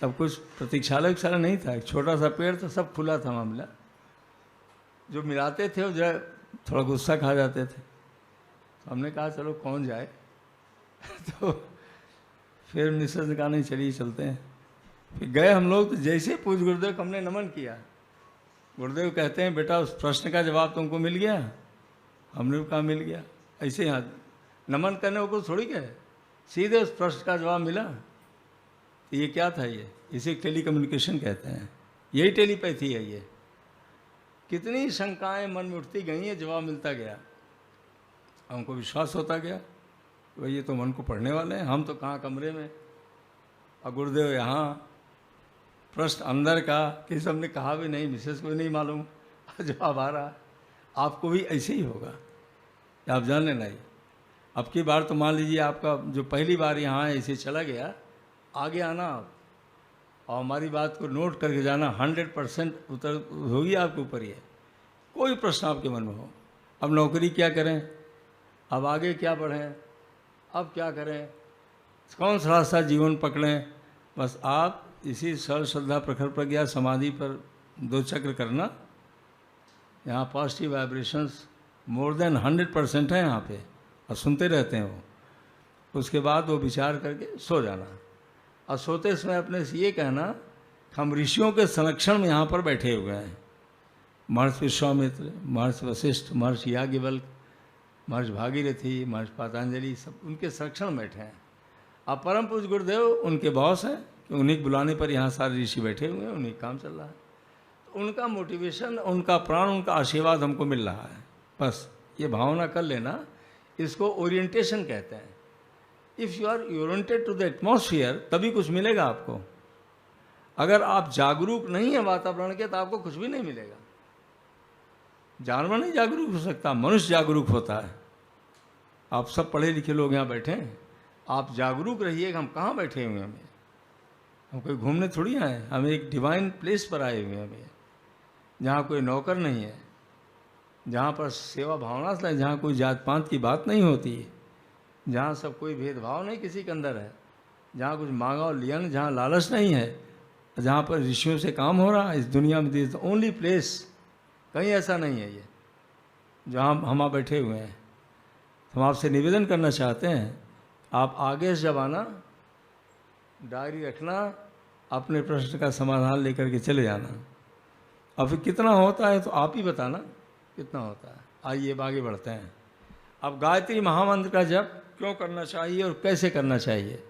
A: तब कुछ प्रतीक्षालय सारा नहीं था, एक छोटा सा पेड़ था, सब खुला था मामला। जो मिलाते थे वो जरा थोड़ा गुस्सा खा जाते थे। तो हमने कहा चलो कौन जाए। तो फिर मिसेज ने कहा नहीं चलिए चलते हैं। फिर गए हम लोग, तो जैसे पूज गुरुदेव को हमने नमन किया, गुरुदेव कहते हैं बेटा उस प्रश्न का जवाब तुमको मिल गया। हमने कहा मिल गया। ऐसे यहाँ नमन करने को थोड़ी गए, सीधे उस प्रश्न का जवाब मिला। ये क्या था, ये इसे टेली कम्युनिकेशन कहते हैं, यही टेलीपैथी है। ये कितनी शंकाएं मन में उठती गई हैं, जवाब मिलता गया, हमको विश्वास होता गया भाई ये तो मन को पढ़ने वाले हैं, हम तो कहाँ कमरे में, और गुरुदेव यहाँ प्रश्न अंदर का, किसी हमने कहा भी नहीं, मिसेस को भी नहीं मालूम, जवाब आ रहा। आपको भी ऐसे ही होगा, आप जान लेना। ही अब की बार तो मान लीजिए आपका जो पहली बार यहाँ ऐसे चला गया, आगे आना आप और हमारी बात को नोट करके जाना, 100% उतर होगी आपके ऊपर। ये कोई प्रश्न आपके मन में हो, अब नौकरी क्या करें, अब आगे क्या पढ़ें, अब क्या करें, कौन सा रास्ता जीवन पकड़ें, बस आप इसी सर्व श्रद्धा प्रखर प्रज्ञा समाधि पर 2 चक्र करना। यहाँ पॉजिटिव वाइब्रेशंस मोर देन 100% है यहाँ पे, और सुनते रहते हैं वो। उसके बाद वो विचार करके सो जाना, और सोते समय अपने से ये कहना हम ऋषियों के संरक्षण में यहाँ पर बैठे हुए हैं। महर्षि विश्वामित्र, महर्षि वशिष्ठ, महर्षि याज्ञवल्क्य, महर्षि भागीरथी, महर्षि पातंजलि, सब उनके संरक्षण में बैठे हैं। अब परम पूज्य गुरुदेव उनके बॉस हैं, कि उन्हीं के बुलाने पर यहाँ सारे ऋषि बैठे हुए हैं, उन्हीं काम चल रहा है। तो उनका मोटिवेशन, उनका प्राण, उनका आशीर्वाद हमको मिल रहा है। बस ये भावना कर लेना, इसको ओरिएंटेशन कहते हैं। If you are oriented to the atmosphere, तभी कुछ मिलेगा आपको। अगर आप जागरूक नहीं है वातावरण के, तो आपको कुछ भी नहीं मिलेगा। जानवर नहीं जागरूक हो सकता, मनुष्य जागरूक होता है। आप सब पढ़े लिखे लोग यहाँ बैठे हैं, आप जागरूक रहिए कि हम कहाँ बैठे हुए हैं। हम कोई घूमने थोड़ी आए, हम एक डिवाइन प्लेस पर आए हुए हैं, जहाँ कोई नौकर नहीं है, जहाँ पर सेवा भावना से, जहाँ कोई जात पात की बात नहीं होती है, जहाँ सब कोई भेदभाव नहीं किसी के अंदर है, जहाँ कुछ मांगा और लिया नहीं, जहाँ लालच नहीं है, जहाँ पर ऋषियों से काम हो रहा है इस दुनिया में। दिस ओनली प्लेस, कहीं ऐसा नहीं है ये जहाँ हम आप बैठे हुए हैं। हम आपसे निवेदन करना चाहते हैं, आप आगे से जब आना, डायरी रखना, अपने प्रश्न का समाधान लेकर के चले जाना। अब फिर कितना होता है तो आप ही बताना कितना होता है। आइए अब आगे बढ़ते हैं। अब गायत्री महामंत्र का जप क्यों करना चाहिए और कैसे करना चाहिए,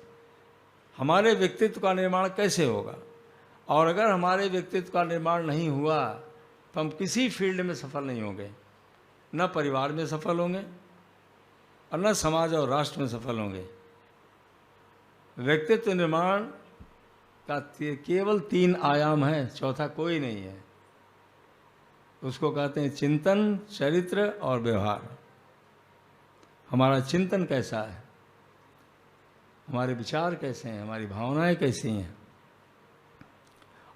A: हमारे व्यक्तित्व का निर्माण कैसे होगा, और अगर हमारे व्यक्तित्व का निर्माण नहीं हुआ तो हम किसी फील्ड में सफल नहीं होंगे, न परिवार में सफल होंगे और न समाज और राष्ट्र में सफल होंगे। व्यक्तित्व निर्माण का केवल 3 आयाम है, चौथा कोई नहीं है। उसको कहते हैं चिंतन, चरित्र और व्यवहार। हमारा चिंतन कैसा है, हमारे विचार कैसे हैं, हमारी भावनाएं कैसी हैं,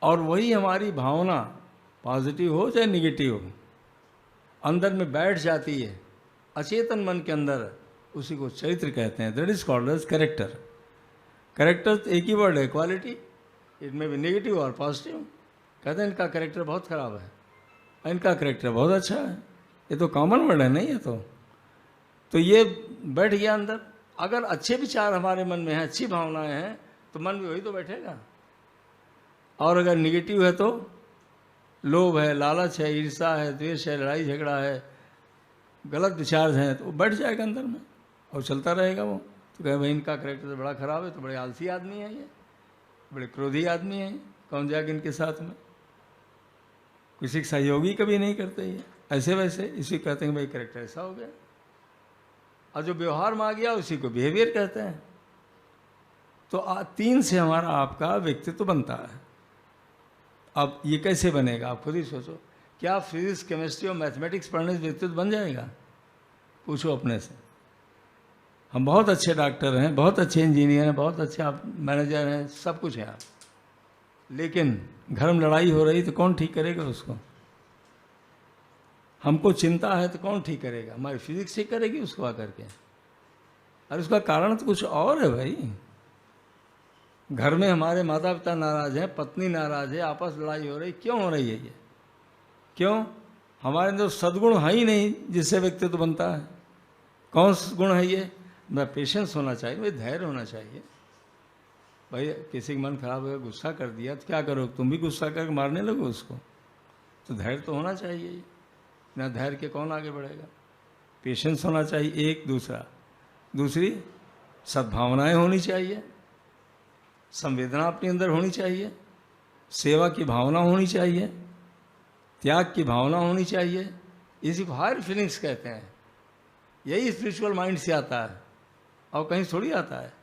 A: और वही हमारी भावना पॉजिटिव हो चाहे निगेटिव हो अंदर में बैठ जाती है अचेतन मन के अंदर, उसी को चरित्र कहते हैं। That is called as character. Character एक ही वर्ड है, क्वालिटी। इट में भी नेगेटिव और पॉजिटिव। कहते हैं इनका कैरेक्टर बहुत खराब है, इनका कैरेक्टर बहुत अच्छा है। ये तो कॉमन वर्ड है नहीं, ये तो ये बैठ गया अंदर। अगर अच्छे विचार हमारे मन में हैं, अच्छी भावनाएं हैं, तो मन में वही तो बैठेगा। और अगर निगेटिव है तो लोभ है, लालच है, ईर्ष्या है, द्वेष है, लड़ाई झगड़ा है, गलत विचार हैं, तो वो बैठ जाएगा अंदर में और चलता रहेगा वो। तो कहे भाई इनका कैरेक्टर तो बड़ा खराब है, तो बड़े आलसी आदमी है ये, बड़े क्रोधी आदमी है, कौन जाएगा इनके साथ में, किसी का सहयोगी कभी नहीं करते ये, ऐसे वैसे। इसी कहते हैं भाई कैरेक्टर ऐसा हो गया। और जो व्यवहार में आ गया उसी को बिहेवियर कहते हैं। तो 3 से हमारा आपका व्यक्तित्व बनता है। अब ये कैसे बनेगा, आप खुद ही सोचो। क्या फिजिक्स, केमिस्ट्री और मैथमेटिक्स पढ़ने से व्यक्तित्व बन जाएगा? पूछो अपने से। हम बहुत अच्छे डॉक्टर हैं, बहुत अच्छे इंजीनियर हैं, बहुत अच्छे आप मैनेजर हैं, सब कुछ है आप, लेकिन घर में लड़ाई हो रही तो कौन ठीक करेगा उसको? हमको चिंता है तो कौन ठीक करेगा? हमारी फिजिक्स ठीक करेगी उसको आकर के? और उसका कारण तो कुछ और है भाई। घर में हमारे माता पिता नाराज हैं, पत्नी नाराज है, आपस लड़ाई हो रही, क्यों हो रही है ये? क्यों? हमारे अंदर सद्गुण है ही नहीं जिससे व्यक्तित्व तो बनता है। कौन सा गुण है ये? मैं पेशेंस होना चाहिए, भाई धैर्य होना चाहिए। भाई किसी का मन खराब हो गया, गुस्सा कर दिया तो क्या करो, तुम भी गुस्सा करके मारने लगो उसको? तो धैर्य तो होना चाहिए। ना धैर्य के कौन आगे बढ़ेगा? पेशेंस होना चाहिए एक। दूसरी सद्भावनाएं होनी चाहिए, संवेदना अपने अंदर होनी चाहिए, सेवा की भावना होनी चाहिए, त्याग की भावना होनी चाहिए। इसी को हायर फीलिंग्स कहते हैं। यही स्पिरिचुअल माइंड से आता है और कहीं थोड़ी आता है।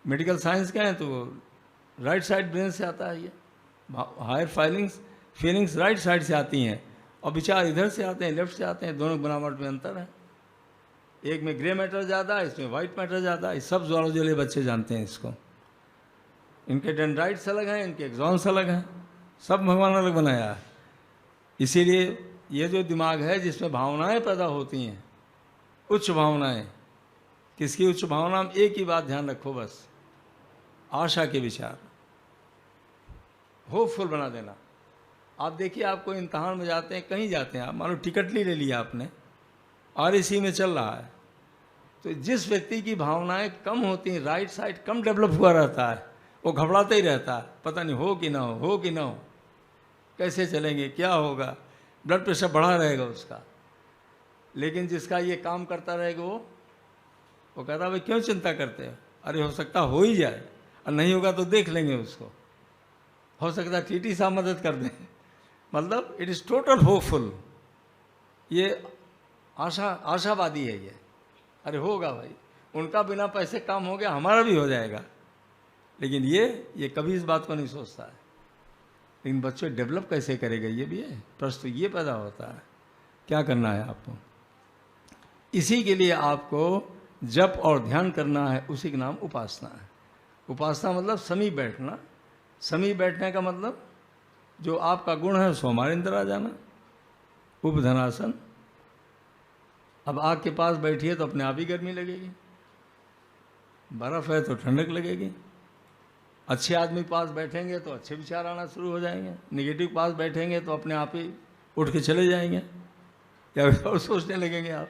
A: मेडिकल साइंस का है तो राइट साइड ब्रेन से आता है। ये हायर फीलिंग्स राइट साइड से आती हैं और विचार इधर से आते हैं, लेफ्ट से आते हैं। दोनों बनावट में अंतर है। एक में ग्रे मैटर ज़्यादा है, इसमें वाइट मैटर ज़्यादा है। सब ज़ूलॉजी बच्चे जानते हैं इसको। इनके डेंड्राइट्स अलग हैं, इनके एक्सॉन्स अलग हैं, सब भगवान अलग बनाया है। इसीलिए ये जो दिमाग है जिसमें भावनाएं पैदा होती हैं, उच्च भावनाएं। किसकी उच्च भावना? में एक ही बात ध्यान रखो बस, आशा के विचार, होपफुल बना देना। आप देखिए, आपको इम्तहान में जाते हैं, कहीं जाते हैं आप, मान लो टिकट ले लिया आपने और इसी में चल रहा है, तो जिस व्यक्ति की भावनाएं कम होती हैं, राइट साइड कम डेवलप हुआ रहता है, वो घबराता ही रहता है, पता नहीं हो कि ना हो, हो कि ना हो, कैसे चलेंगे, क्या होगा, ब्लड प्रेशर बढ़ा रहेगा उसका। लेकिन जिसका ये काम करता रहेगा वो कहता भाई क्यों चिंता करते हो, अरे हो सकता हो ही जाए, और नहीं होगा तो देख लेंगे उसको, हो सकता है टीटी साहब मदद कर दें। मतलब इट इज़ टोटल होपफुल। ये आशावादी है ये। अरे होगा भाई, उनका बिना पैसे काम हो गया, हमारा भी हो जाएगा। लेकिन ये कभी इस बात को नहीं सोचता है। लेकिन बच्चे डेवलप कैसे करेगा, ये भी है प्रश्न। तो ये पैदा होता है। क्या करना है आपको? इसी के लिए आपको जप और ध्यान करना है। उसी का नाम उपासना है। उपासना मतलब समीप बैठना। समीप बैठने का मतलब जो आपका गुण है उसको हमारे अंदर आ जाना। उपधनासन। अब आग के पास बैठिए तो अपने आप ही गर्मी लगेगी, बर्फ़ है तो ठंडक लगेगी। अच्छे आदमी के पास बैठेंगे तो अच्छे विचार आना शुरू हो जाएंगे, निगेटिव पास बैठेंगे तो अपने आप ही उठ के चले जाएंगे या और सोचने लगेंगे आप।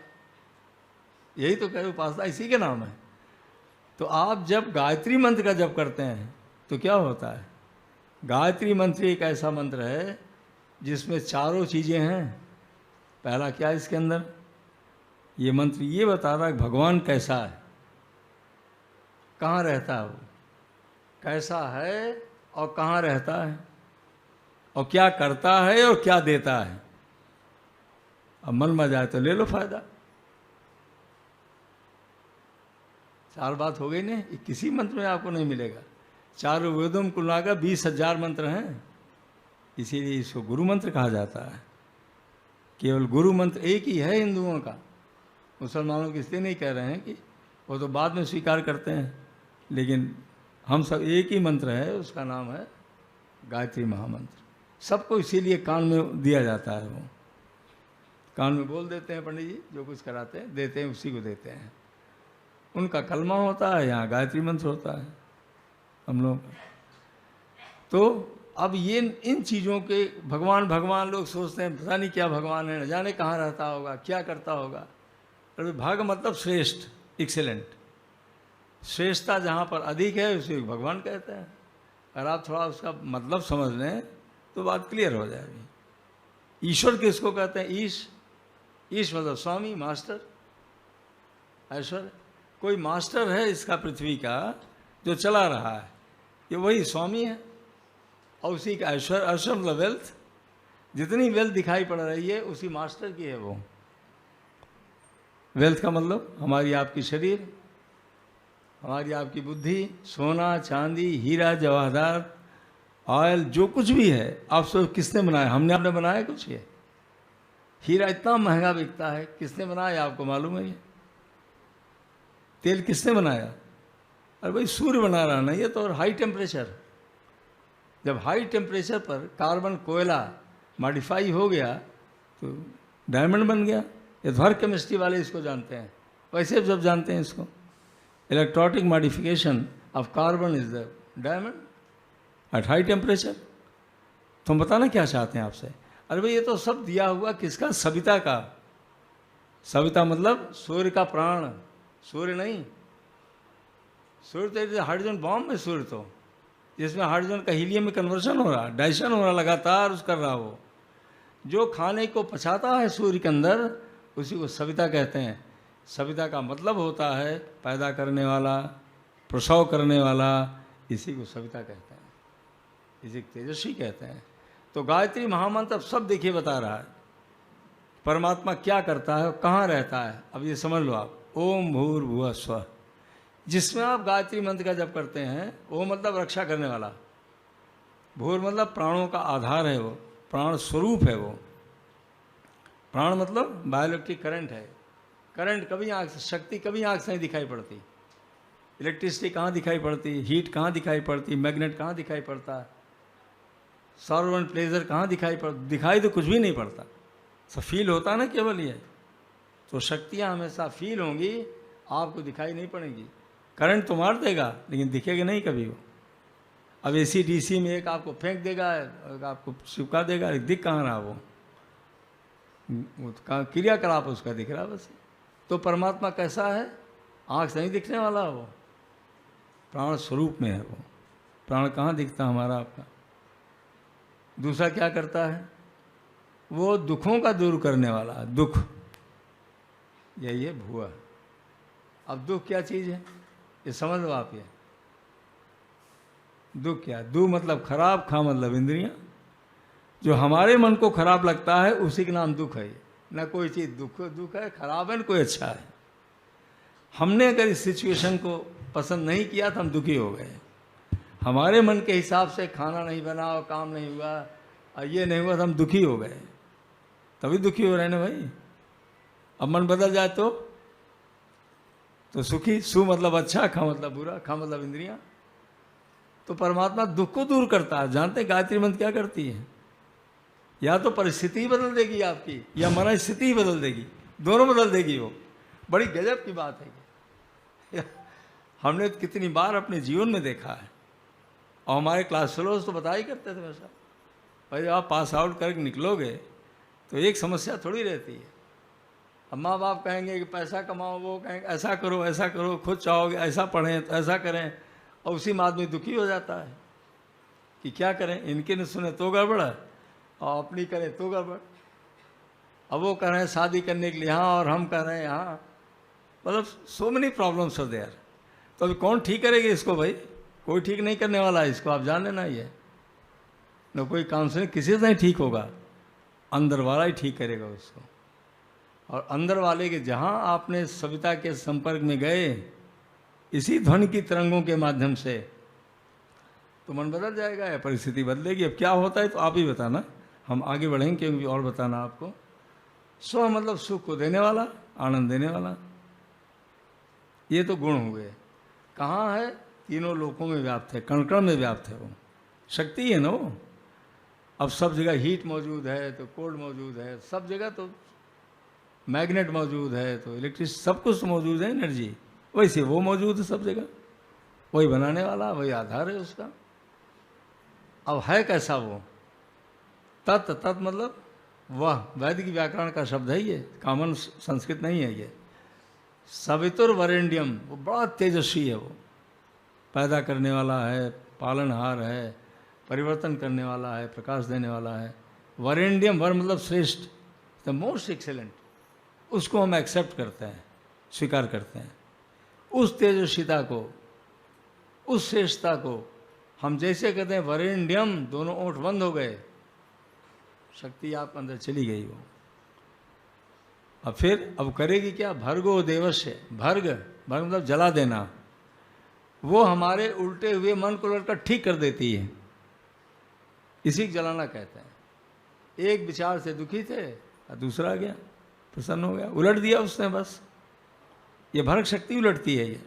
A: यही तो कहे उपासना, इसी के नाम है। तो आप जब गायत्री मंत्र का जप करते हैं तो क्या होता है? गायत्री मंत्र एक ऐसा मंत्र है जिसमें चारों चीज़ें हैं। पहला क्या इसके अंदर, ये मंत्र ये बता रहा है कि भगवान कैसा है, कहाँ रहता है वो, कैसा है और कहाँ रहता है, और क्या करता है और क्या देता है। अब मन में जाए तो ले लो फायदा। 4 बात हो गई ना, किसी मंत्र में आपको नहीं मिलेगा। 4 वेदों में कुल मिलाकर 20,000 मंत्र हैं, इसीलिए इसको गुरु मंत्र कहा जाता है। केवल गुरु मंत्र एक ही है हिंदुओं का, मुसलमानों की इसलिए नहीं कह रहे हैं कि वो तो बाद में स्वीकार करते हैं, लेकिन हम सब एक ही मंत्र है, उसका नाम है गायत्री महामंत्र। सबको इसीलिए कान में दिया जाता है, वो कान में बोल देते हैं पंडित जी, जो कुछ कराते हैं देते हैं उसी को देते हैं। उनका कलमा होता है, यहाँ गायत्री मंत्र होता है हम लोग। तो अब ये इन चीज़ों के भगवान भगवान लोग सोचते हैं, पता नहीं क्या भगवान है, न जाने कहाँ रहता होगा, क्या करता होगा। अरे भाग मतलब श्रेष्ठ, एक्सेलेंट, श्रेष्ठता जहाँ पर अधिक है उसे भगवान कहते हैं। अगर आप थोड़ा उसका मतलब समझ लें तो बात क्लियर हो जाएगी। ईश्वर किसको कहते हैं? ईश मतलब स्वामी, मास्टर, ऐश्वर्य। कोई मास्टर है इसका पृथ्वी का जो चला रहा है, ये वही स्वामी है। और उसी का ऐश्वर्य मतलब वेल्थ, जितनी वेल्थ दिखाई पड़ रही है उसी मास्टर की है वो। वेल्थ का मतलब हमारी आपकी शरीर, हमारी आपकी बुद्धि, सोना चांदी हीरा जवाहरात ऑयल, जो कुछ भी है आप सब किसने बनाया? हमने आपने बनाया कुछ? ये हीरा इतना महंगा बिकता है, किसने बनाया आपको मालूम है? ये तेल किसने बनाया? अरे भाई सूर्य बना रहा ना, ये तो। और हाई टेम्परेचर, जब हाई टेम्परेचर पर कार्बन कोयला मॉडिफाई हो गया तो डायमंड बन गया। ये तो हर केमिस्ट्री वाले इसको जानते हैं, वैसे सब जानते हैं इसको। इलेक्ट्रोटिक modification of carbon is the diamond at high temperature. तो हम बताना क्या चाहते हैं आपसे? अरे भाई ये तो सब दिया हुआ किसका? सविता का। सविता मतलब सूर्य का प्राण, सूर्य नहीं। सूर्य तो हाइड्रोजन बॉम्ब में, सूर्य तो जिसमें हाइड्रोजन का हीलियम में कन्वर्शन हो रहा, डाइशन हो रहा लगातार, उस कर रहा वो जो खाने को पचाता है सूर्य के अंदर, उसी को सविता कहते हैं। सविता का मतलब होता है पैदा करने वाला, प्रसव करने वाला, इसी को सविता कहते हैं, इसी को तेजस्वी कहते हैं। तो गायत्री महामंत्र अब सब देखिए बता रहा है परमात्मा क्या करता है, कहाँ रहता है। अब ये समझ लो आप, ओम भूर्भुवः स्वः, जिसमें आप गायत्री मंत्र का जप करते हैं, वो मतलब रक्षा करने वाला। भूर मतलब प्राणों का आधार है, वो प्राण स्वरूप है। वो प्राण मतलब बायोइलेक्ट्रिक करंट है। करंट कभी आँख से, शक्ति कभी आँख से नहीं दिखाई पड़ती। इलेक्ट्रिसिटी कहाँ दिखाई पड़ती, हीट कहाँ दिखाई पड़ती, मैग्नेट कहाँ दिखाई पड़ता, सॉर्ब एंड प्लेजर कहाँ दिखाई पड़ता? दिखाई तो कुछ भी नहीं पड़ता, सब फील होता ना केवल ये। तो शक्तियाँ हमेशा फील होंगी, आपको दिखाई नहीं पड़ेंगी। करंट तो मार देगा लेकिन दिखेगा नहीं कभी वो। अब एसी डीसी में एक आपको फेंक देगा, एक आपको चिपका देगा, दिख कहाँ रहा वो क्रियाकलाप उसका दिख रहा बस। तो परमात्मा कैसा है? आँख से नहीं दिखने वाला वो, प्राण स्वरूप में है वो। प्राण कहाँ दिखता हमारा आपका? दूसरा क्या करता है? वो दुखों का दूर करने वाला, दुख, यही है भुआ। अब दुख क्या चीज़ है ये समझ लो आप। ये दुख क्या? दु मतलब खराब, खा मतलब इंद्रियां। जो हमारे मन को खराब लगता है उसी का नाम दुख है। ना कोई चीज़ दुख है, खराब है, न कोई अच्छा है। हमने अगर इस सिचुएशन को पसंद नहीं किया तो हम दुखी हो गए। हमारे मन के हिसाब से खाना नहीं बना और काम नहीं हुआ और ये नहीं हुआ तो हम दुखी हो गए, तभी दुखी हो रहे ना भाई। अब मन बदल जाए तो सुखी। सु मतलब अच्छा, खा मतलब बुरा, खा मतलब इंद्रियां। तो परमात्मा दुख को दूर करता है। जानते गायत्री मंत्र क्या करती है? या तो परिस्थिति ही बदल देगी आपकी, या मन स्थिति ही बदल देगी, दोनों बदल देगी वो। बड़ी गजब की बात है। हमने कितनी बार अपने जीवन में देखा है, और हमारे क्लास फेलोज तो बता ही करते थे वैसा। भाई जब आप पास आउट करके निकलोगे तो एक समस्या थोड़ी रहती है। अब माँ बाप कहेंगे कि पैसा कमाओ, वो कहेंगे ऐसा करो, खुद चाहोगे ऐसा पढ़ें तो ऐसा करें, और उसी में आदमी दुखी हो जाता है कि क्या करें, इनके न सुने तो गड़बड़ है। और अपनी करें तो गड़बड़। अब वो कर रहे हैं शादी करने के लिए यहाँ और हम कर रहे हैं यहाँ, मतलब सो मेनी प्रॉब्लम्स हो देयर। तो अभी कौन ठीक करेगा इसको भाई? कोई ठीक नहीं करने वाला है इसको, आप जान लेना। ये न कोई काउंसलिंग किसी से नहीं ठीक होगा, अंदर वाला ही ठीक करेगा उसको। और अंदर वाले के जहाँ आपने सविता के संपर्क में गए इसी ध्वनि की तरंगों के माध्यम से, तो मन बदल जाएगा या परिस्थिति बदलेगी। अब क्या होता है तो आप ही बताना, हम आगे बढ़ेंगे क्योंकि और बताना आपको। स्व मतलब सुख को देने वाला, आनंद देने वाला, ये तो गुण हुए। कहाँ है? तीनों लोकों में व्याप्त है, कण कण में व्याप्त है, वो शक्ति है ना वो। अब सब जगह हीट मौजूद है तो कोल्ड मौजूद है, सब जगह तो मैग्नेट मौजूद है तो इलेक्ट्रिक, सब कुछ मौजूद है, एनर्जी। वैसे वो मौजूद है सब जगह, वही बनाने वाला, वही आधार है उसका। अब है कैसा वो? तत्, तत् मतलब वह, वैदिक व्याकरण का शब्द है ये, कॉमन संस्कृत नहीं है ये। सवितुर्वरेण्यम, वो बड़ा तेजस्वी है, वो पैदा करने वाला है, पालनहार है, परिवर्तन करने वाला है, प्रकाश देने वाला है। वरेण्यम, वर मतलब श्रेष्ठ, द मोस्ट एक्सेलेंट, उसको हम एक्सेप्ट करते हैं, स्वीकार करते हैं। उस तेजस्विता को, उस श्रेष्ठता को हम जैसे कहते हैं वरेण्यम, दोनों ओंठ बंद हो गए, शक्ति आप अंदर चली गई वो। अब फिर अब करेगी क्या? भर्गो देवस्य, भर्ग, भर्ग मतलब जला देना। वो हमारे उल्टे हुए मन को लड़कर ठीक कर देती है, इसी को जलाना कहते हैं। एक विचार से दुखी थे और दूसरा आ गया, प्रसन्न हो गया, उलट दिया उसने, बस। ये भर्ग शक्ति उलटती है ये।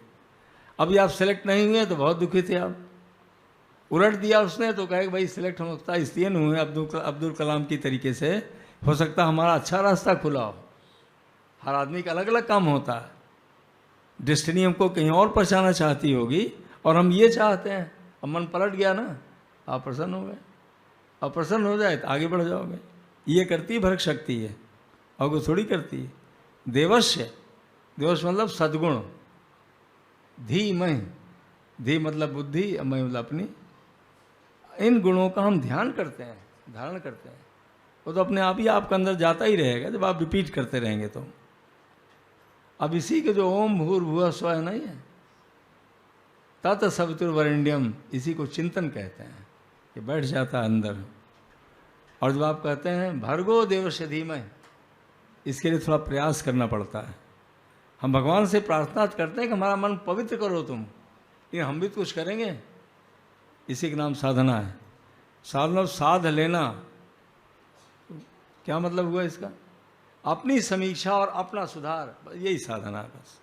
A: अभी आप सेलेक्ट नहीं हुए तो बहुत दुखी थे आप, उलट दिया उसने तो कहे भाई सिलेक्ट हो सकता है, इसलिए नहीं हुए अब्दुल कलाम की तरीके से, हो सकता हमारा अच्छा रास्ता खुला हो। हर आदमी का अलग अलग काम होता है, डेस्टिनी हमको कहीं और पहुंचाना चाहती होगी और हम ये चाहते हैं। अब मन पलट गया ना, आप प्रसन्न हो गए। अब प्रसन्न हो जाए तो आगे बढ़ जाओगे। ये करती भर्ग शक्ति है, और वो थोड़ी करती है। देवस्य, देवस्य मतलब सद्गुण, धी मय, धी मतलब बुद्धि, मय मतलब अपनी। इन गुणों का हम ध्यान करते हैं, धारण करते हैं, वो तो अपने आप ही आपके अंदर जाता ही रहेगा जब आप रिपीट करते रहेंगे तो। अब इसी के जो ओम भूर्भुवः स्वः नहीं है, तत् सवितुर्वरेण्यम, इसी को चिंतन कहते हैं, ये बैठ जाता है अंदर। और जब आप कहते हैं भर्गो देवस्य धीमहि, इसके लिए थोड़ा प्रयास करना पड़ता है। हम भगवान से प्रार्थना करते हैं कि हमारा मन पवित्र करो तुम, लेकिन हम भी तो कुछ करेंगे। इसी का नाम साधना है। साधना, साध लेना, क्या मतलब हुआ इसका? अपनी समीक्षा और अपना सुधार, यही साधना है बस।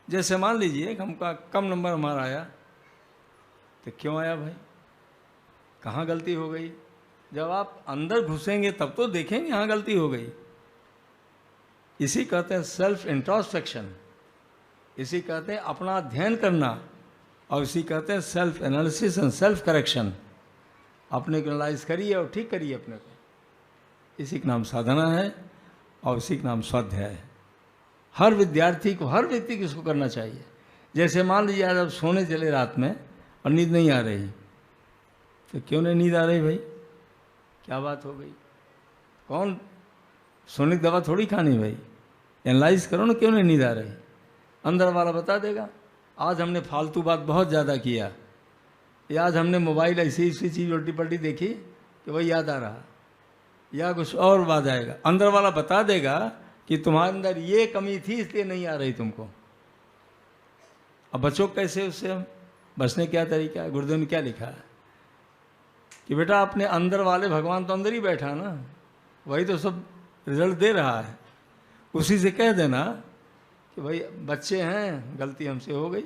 A: जैसे मान लीजिए कि हमका कम नंबर हमारा आया, तो क्यों आया भाई, कहाँ गलती हो गई? जब आप अंदर घुसेंगे तब तो देखेंगे यहाँ गलती हो गई। इसी कहते हैं सेल्फ इंट्रोस्पेक्शन, इसी कहते हैं अपना अध्ययन करना, और इसी कहते हैं self analysis and self correction. अपने को एनालाइज करिए और ठीक करिए अपने को, इसी का नाम साधना है और इसी का नाम स्वाध्याय है। हर विद्यार्थी को, हर व्यक्ति को इसको करना चाहिए। जैसे मान लीजिए आज आप सोने चले रात में और नींद नहीं आ रही, तो क्यों नहीं नींद आ रही भाई, क्या बात हो गई? कौन, सोने की दवा थोड़ी खानी भाई, एनालाइज करो ना क्यों नहीं नींद आ रही, अंदर वाला बता देगा। आज हमने फालतू बात बहुत ज़्यादा किया, या आज हमने मोबाइल ऐसी चीज़ उल्टी पल्टी देखी कि वही याद आ रहा, या कुछ और बात आएगा, अंदर वाला बता देगा कि तुम्हारे अंदर ये कमी थी इसलिए नहीं आ रही तुमको। अब बचो कैसे उससे? हम बचने क्या तरीका है? गुरुदेव ने क्या लिखा है कि बेटा अपने अंदर वाले भगवान तो अंदर ही बैठा ना, वही तो सब रिजल्ट दे रहा है। उसी से कह देना कि भाई बच्चे हैं, गलती हमसे हो गई,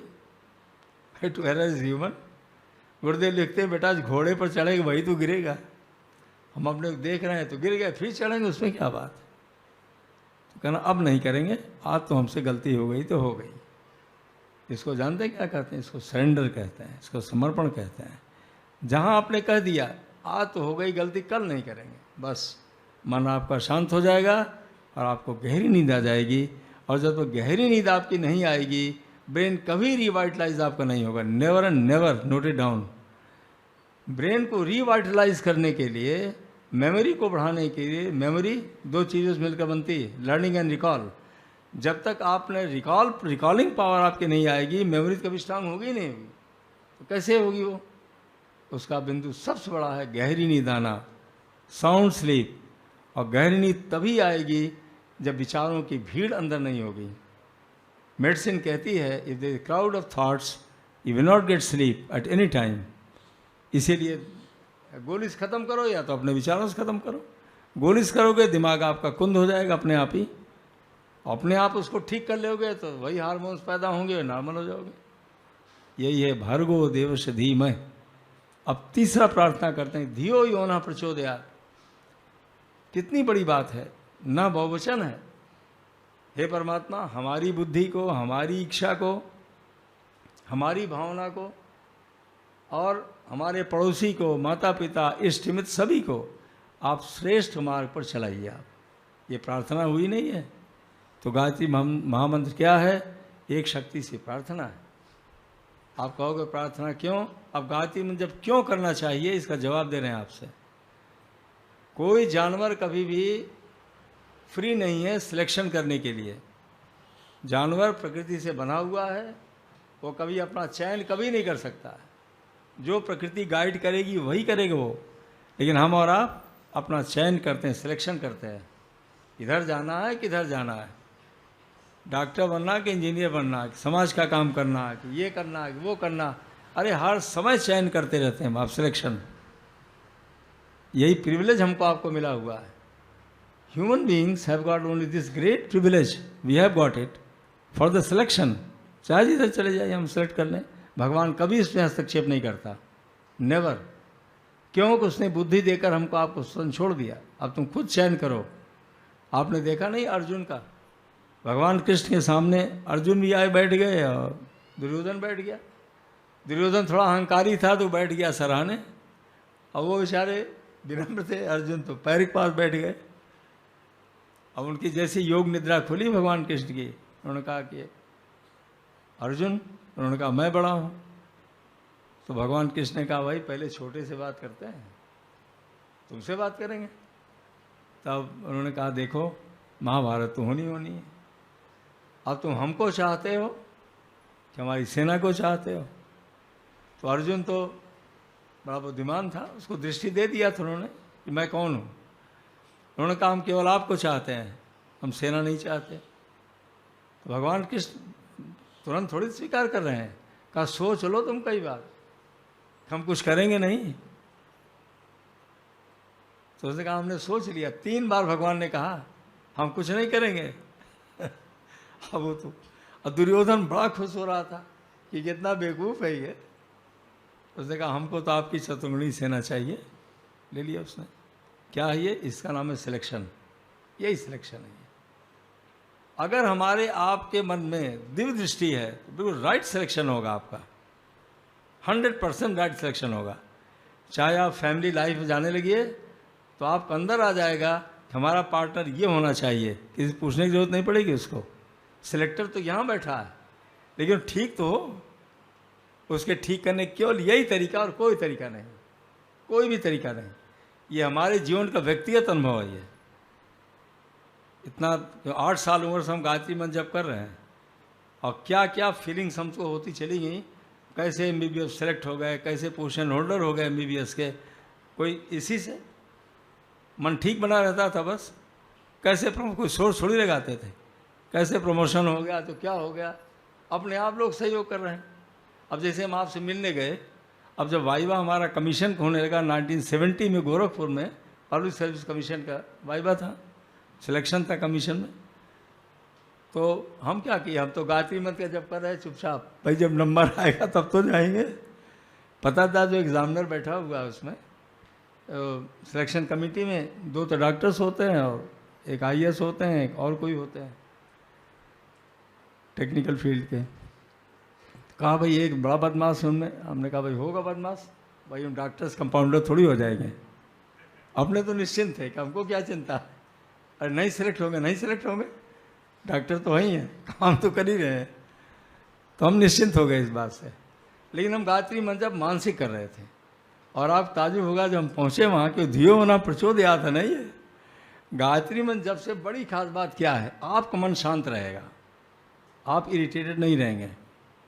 A: टू एरर इज ह्यूमन। गुरुदेव लिखते हैं बेटा घोड़े पर चढ़ेगा वही तो गिरेगा, हम अपने देख रहे हैं तो गिर गए, फिर चढ़ेंगे, उसमें क्या बात है? तो कहना अब नहीं करेंगे, आज तो हमसे गलती हो गई तो हो गई। इसको जानते हैं क्या कहते हैं? इसको सरेंडर कहते हैं, इसको समर्पण कहते हैं। जहाँ आपने कह दिया आज तो हो गई गलती, कल नहीं करेंगे, बस मन आपका शांत हो जाएगा और आपको गहरी नींद आ जाएगी। और जब तो गहरी नींद आपकी नहीं आएगी, ब्रेन कभी रिवाइटलाइज आपका नहीं होगा। Never and never, note it down. Brain को रिवाइटलाइज करने के लिए मेमोरी को बढ़ाने के लिए, मेमोरी दो चीज़ों से मिलकर बनती है, लर्निंग एंड रिकॉल। जब तक आपने रिकॉलिंग पावर आपकी नहीं आएगी, मेमोरी कभी स्ट्रांग होगी नहीं होगी, तो कैसे होगी वो? उसका बिंदु सबसे बड़ा है गहरी नींद आना, साउंड स्लीप। और गहरी नींद तभी आएगी जब विचारों की भीड़ अंदर नहीं होगी। मेडिसिन कहती है if there crowd of thoughts you will not get sleep at any time. इसीलिए गोली से ख़त्म करो या तो अपने विचारों से ख़त्म करो। गोली से करोगे दिमाग आपका कुंद हो जाएगा अपने आप ही, अपने आप उसको ठीक कर लोगे तो वही हार्मोन्स पैदा होंगे, नॉर्मल हो जाओगे। यही है भर्गो देवस्य धीमहि। अब तीसरा प्रार्थना करते हैं, धियो यो न प्रचोदयात्। कितनी बड़ी बात है, न बहुवचन है। हे परमात्मा, हमारी बुद्धि को, हमारी इच्छा को, हमारी भावना को और हमारे पड़ोसी को, माता पिता, इष्ट मित्र सभी को आप श्रेष्ठ मार्ग पर चलाइए। आप ये प्रार्थना हुई नहीं है तो गायत्री महामंत्र क्या है? एक शक्ति से प्रार्थना है। आप कहोगे प्रार्थना क्यों? अब गायत्री मंत्र जब क्यों करना चाहिए इसका जवाब दे रहे हैं आपसे। कोई जानवर कभी भी फ्री नहीं है सिलेक्शन करने के लिए। जानवर प्रकृति से बना हुआ है, वो कभी अपना चयन कभी नहीं कर सकता है। जो प्रकृति गाइड करेगी वही करेगा वो। लेकिन हम और आप अपना चयन करते हैं, सिलेक्शन करते हैं, इधर जाना है किधर जाना है, डॉक्टर बनना कि इंजीनियर बनना है, समाज का काम करना है कि ये करना है कि वो करना। अरे हर समय चयन करते रहते हैं आप, सिलेक्शन। यही प्रिविलेज हमको आपको मिला हुआ है। Human beings have got only this great privilege, we have got it for the selection. चाहे जिधर चले जाइए हम सेलेक्ट कर लें, भगवान कभी इसमें हस्तक्षेप नहीं करता, नेवर। क्योंकि उसने बुद्धि देकर हमको आपको स्वतंत्र छोड़ दिया, अब तुम खुद चयन करो। आपने देखा नहीं अर्जुन का, भगवान कृष्ण के सामने अर्जुन भी आए बैठ गए और दुर्योधन बैठ गया। दुर्योधन थोड़ा अहंकारी था तो बैठ गया सराहने, और वो बेचारे विनम्र थे, अर्जुन तो पैर के पास बैठ गए। अब उनकी जैसी योग निद्रा खुली भगवान कृष्ण की, उन्होंने कहा कि अर्जुन, उन्होंने कहा मैं बड़ा हूँ। तो भगवान कृष्ण ने कहा भाई पहले छोटे से बात करते हैं, तुमसे बात करेंगे। तब उन्होंने कहा देखो महाभारत तो होनी है, अब तुम हमको चाहते हो कि हमारी सेना को चाहते हो? तो अर्जुन तो बड़ा बुद्धिमान था, उसको दृष्टि दे दिया था उन्होंने कि मैं कौन हूँ। उन्होंने कहा हम केवल आपको चाहते हैं, हम सेना नहीं चाहते। तो भगवान कृष्ण तुरंत थोड़ी स्वीकार कर रहे हैं, कहा सोच लो तुम कई बार, हम कुछ करेंगे नहीं। तो उसने कहा हमने सोच लिया। 3 बार भगवान ने कहा हम कुछ नहीं करेंगे। अब वो तो, अब दुर्योधन बड़ा खुश हो रहा था कि कितना बेवकूफ़ है ये। उसने कहा हमको तो आपकी चतुर्मुखी सेना चाहिए। ले लिया उसने। क्या है ये? इसका नाम है सिलेक्शन। यही सिलेक्शन है। अगर हमारे आपके मन में दिव्य दृष्टि है तो बिल्कुल राइट सिलेक्शन होगा आपका, 100% राइट सिलेक्शन होगा। चाहे आप फैमिली लाइफ में जाने लगिए तो आपके अंदर आ जाएगा कि हमारा पार्टनर ये होना चाहिए, किसी पूछने की जरूरत नहीं पड़ेगी उसको। सिलेक्टर तो यहाँ बैठा है, लेकिन ठीक तो हो। उसके ठीक करने केवल यही तरीका और कोई तरीका नहीं, कोई भी तरीका नहीं। ये हमारे जीवन का व्यक्तिगत अनुभव है। ये इतना 8 साल उम्र से हम गायत्री मंत्र जप कर रहे हैं और क्या क्या फीलिंग्स हमको होती चली गई। कैसे MBBS सेलेक्ट हो गए, कैसे पोजीशन होल्डर हो गए MBBS के, कोई इसी से मन ठीक बना रहता था बस। कैसे कोई सोच थोड़ी लगाते थे, कैसे प्रमोशन हो गया तो क्या हो गया, अपने आप लोग सहयोग कर रहे हैं। अब जैसे हम आपसे मिलने गए, अब जब वाइवा हमारा कमीशन होने लगा 1970 में गोरखपुर में, पब्लिक सर्विस कमीशन का वाइवा था, सिलेक्शन था कमीशन में। तो हम क्या किए, हम तो गायत्री मंत्र जब कर रहे चुपचाप, भाई जब नंबर आएगा तब तो जाएंगे। पता था जो एग्जामिनर बैठा हुआ है उसमें सिलेक्शन कमेटी में 2 तो डॉक्टर्स होते हैं और एक IAS होते हैं, एक और कोई होते हैं टेक्निकल फील्ड के। कहा भाई एक बड़ा बदमाश है उनमें। हमने कहा भाई होगा बदमाश, भाई हम डॉक्टर्स कंपाउंडर थोड़ी हो जाएंगे। अपने तो निश्चिंत थे कि हमको क्या चिंता, अरे नहीं सेलेक्ट होंगे नहीं सेलेक्ट होंगे, डॉक्टर तो वही हैं, काम तो कर ही रहे हैं। तो हम निश्चिंत हो गए इस बात से। लेकिन हम गायत्री मंत्र जब मानसिक कर रहे थे, और आप ताजुब होगा जब हम पहुँचे वहाँ कि धियो मना प्रचोदयात् नहीं है। गायत्री मंत्र जब से बड़ी खास बात क्या है, आपका मन शांत रहेगा, आप इरिटेटेड नहीं रहेंगे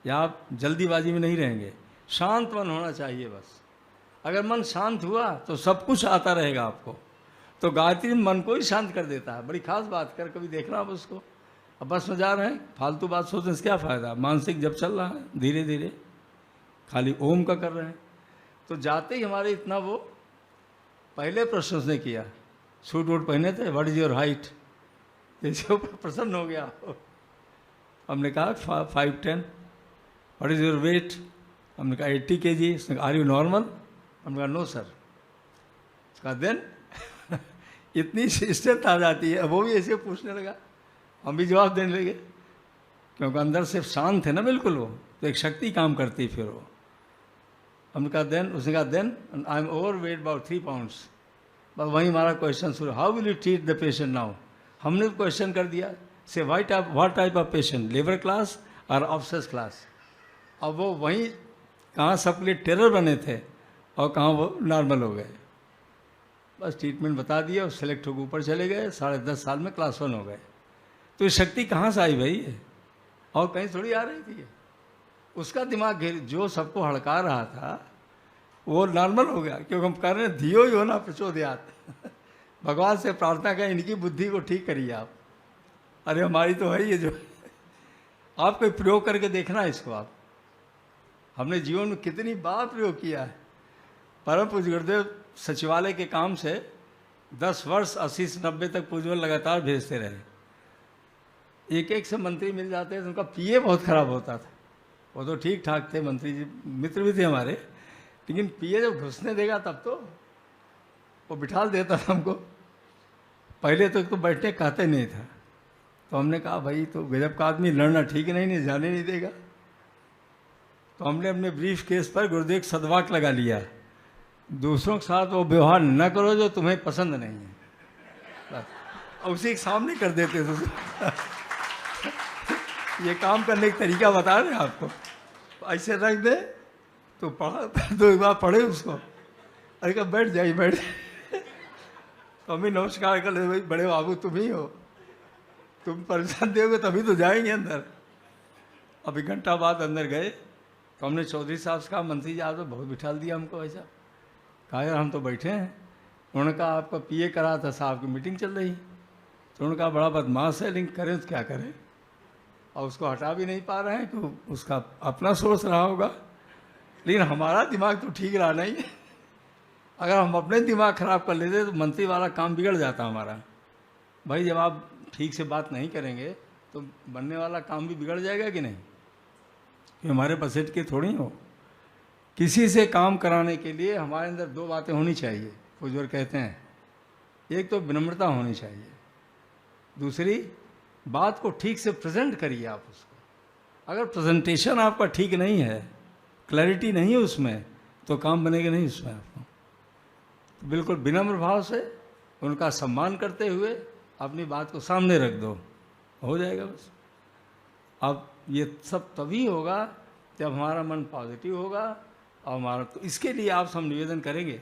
A: या आप जल्दीबाजी में नहीं रहेंगे, शांत मन होना चाहिए बस। अगर मन शांत हुआ तो सब कुछ आता रहेगा आपको। तो गायत्री मन को ही शांत कर देता है, बड़ी खास बात। कर कभी देखना आप उसको। अब बस में जा रहे हैं, फालतू बात सोचने से क्या फ़ायदा, मानसिक जब चल रहा है धीरे धीरे, खाली ओम का कर रहे हैं। तो जाते ही हमारे इतना वो पहले प्रश्न उसने किया, सूट वूट पहने थे, व्हाट इज़ योर हाइट, जैसे ऊपर प्रसन्न हो गया। हमने कहा 5'10", व्हाट इज़ योर वेट, हमने कहा 80 kg। उसने कहा आर यू नॉर्मल, हमने कहा नो सर। उसका देन इतनी स्ट्रेंथ आ जाती है, वो भी ऐसे पूछने लगा, हम भी जवाब देने लगे, क्योंकि अंदर से शांत है ना बिल्कुल वो, तो एक शक्ति काम करती है फिर वो। हमने कहा देन, उसने कहा then I am over weight about 3 pounds। बस वहीं हमारा क्वेश्चन शुरू, how will you treat the patient now. हमने क्वेश्चन कर दिया, say what type of patient, liver class और ऑब्सेस क्लास। अब वो वहीं कहाँ सबके लिए टेरर बने थे और कहाँ वो नॉर्मल हो गए। बस ट्रीटमेंट बता दिया और सेलेक्ट होकर ऊपर चले गए, 10.5 साल में क्लास 1 हो गए। तो ये शक्ति कहाँ से आई भाई, और कहीं थोड़ी आ रही थी। उसका दिमाग जो सबको हड़का रहा था वो नॉर्मल हो गया, क्योंकि हम कह रहे हैं धियो यो न प्रचोदयात्। भगवान से प्रार्थना करें इनकी बुद्धि को ठीक करिए आप। अरे हमारी तो है ये, जो आप कोई प्रयोग करके देखना है इसको आप। हमने जीवन में कितनी बार प्रयोग किया है। परम पूज्य गुरुदेव सचिवालय के काम से 10 वर्ष 80 से 90 तक पूज्यवल लगातार भेजते रहे। एक एक से मंत्री मिल जाते थे, उनका पीए बहुत खराब होता था। वो तो ठीक ठाक थे, मंत्री जी मित्र भी थे हमारे, लेकिन पीए जब घुसने देगा तब तो वो बिठा देता था हमको। पहले तो बैठने कहते नहीं था। तो हमने कहा भाई तो गजब का आदमी, लड़ना ठीक नहीं जाने नहीं देगा। तो हमने अपने ब्रीफ केस पर गुरुदेव सदवाक लगा लिया, दूसरों के साथ वो व्यवहार न करो जो तुम्हें पसंद नहीं है, बस। और उसी के सामने कर देते थे। ये काम करने का तरीका बता रहे आपको, ऐसे रख दे तो पढ़ा, तो एक बार पढ़े उसको, अरे कहा बैठ जाइए बैठ। तो हम भी नमस्कार कर ले, भाई बड़े बाबू तुम ही हो, तुम परेशान दोगे तभी तो जाएंगे अंदर। अब 1 घंटा बाद अंदर गए तो हमने चौधरी साहब से कहा, मंत्री जी आप तो बहुत बिठा दिया हमको ऐसा। कहा यार हम तो बैठे हैं। उन्होंने कहा आपका पीए करा था, साहब की मीटिंग चल रही। तो उन्होंने कहा बड़ा बदमाश है, लेकिन करें तो क्या करें। और उसको हटा भी नहीं पा रहे हैं कि उसका अपना सोच रहा होगा, लेकिन हमारा दिमाग तो ठीक रहा नहीं। अगर हम अपने दिमाग खराब कर लेते तो मंत्री वाला काम बिगड़ जाता हमारा। भाई जब आप ठीक से बात नहीं करेंगे तो बनने वाला काम भी बिगड़ जाएगा कि नहीं, कि हमारे बजट के थोड़ी हो। किसी से काम कराने के लिए हमारे अंदर 2 बातें होनी चाहिए, बुजुर्ग कहते हैं। एक तो विनम्रता होनी चाहिए, दूसरी बात को ठीक से प्रेजेंट करिए आप उसको। अगर प्रेजेंटेशन आपका ठीक नहीं है, क्लैरिटी नहीं है उसमें, तो काम बनेगा नहीं उसमें आपको। तो बिल्कुल विनम्र भाव से उनका सम्मान करते हुए अपनी बात को सामने रख दो, हो जाएगा बस। अब ये सब तभी होगा जब हमारा मन पॉजिटिव होगा। और हमारा तो इसके लिए आप सब निवेदन करेंगे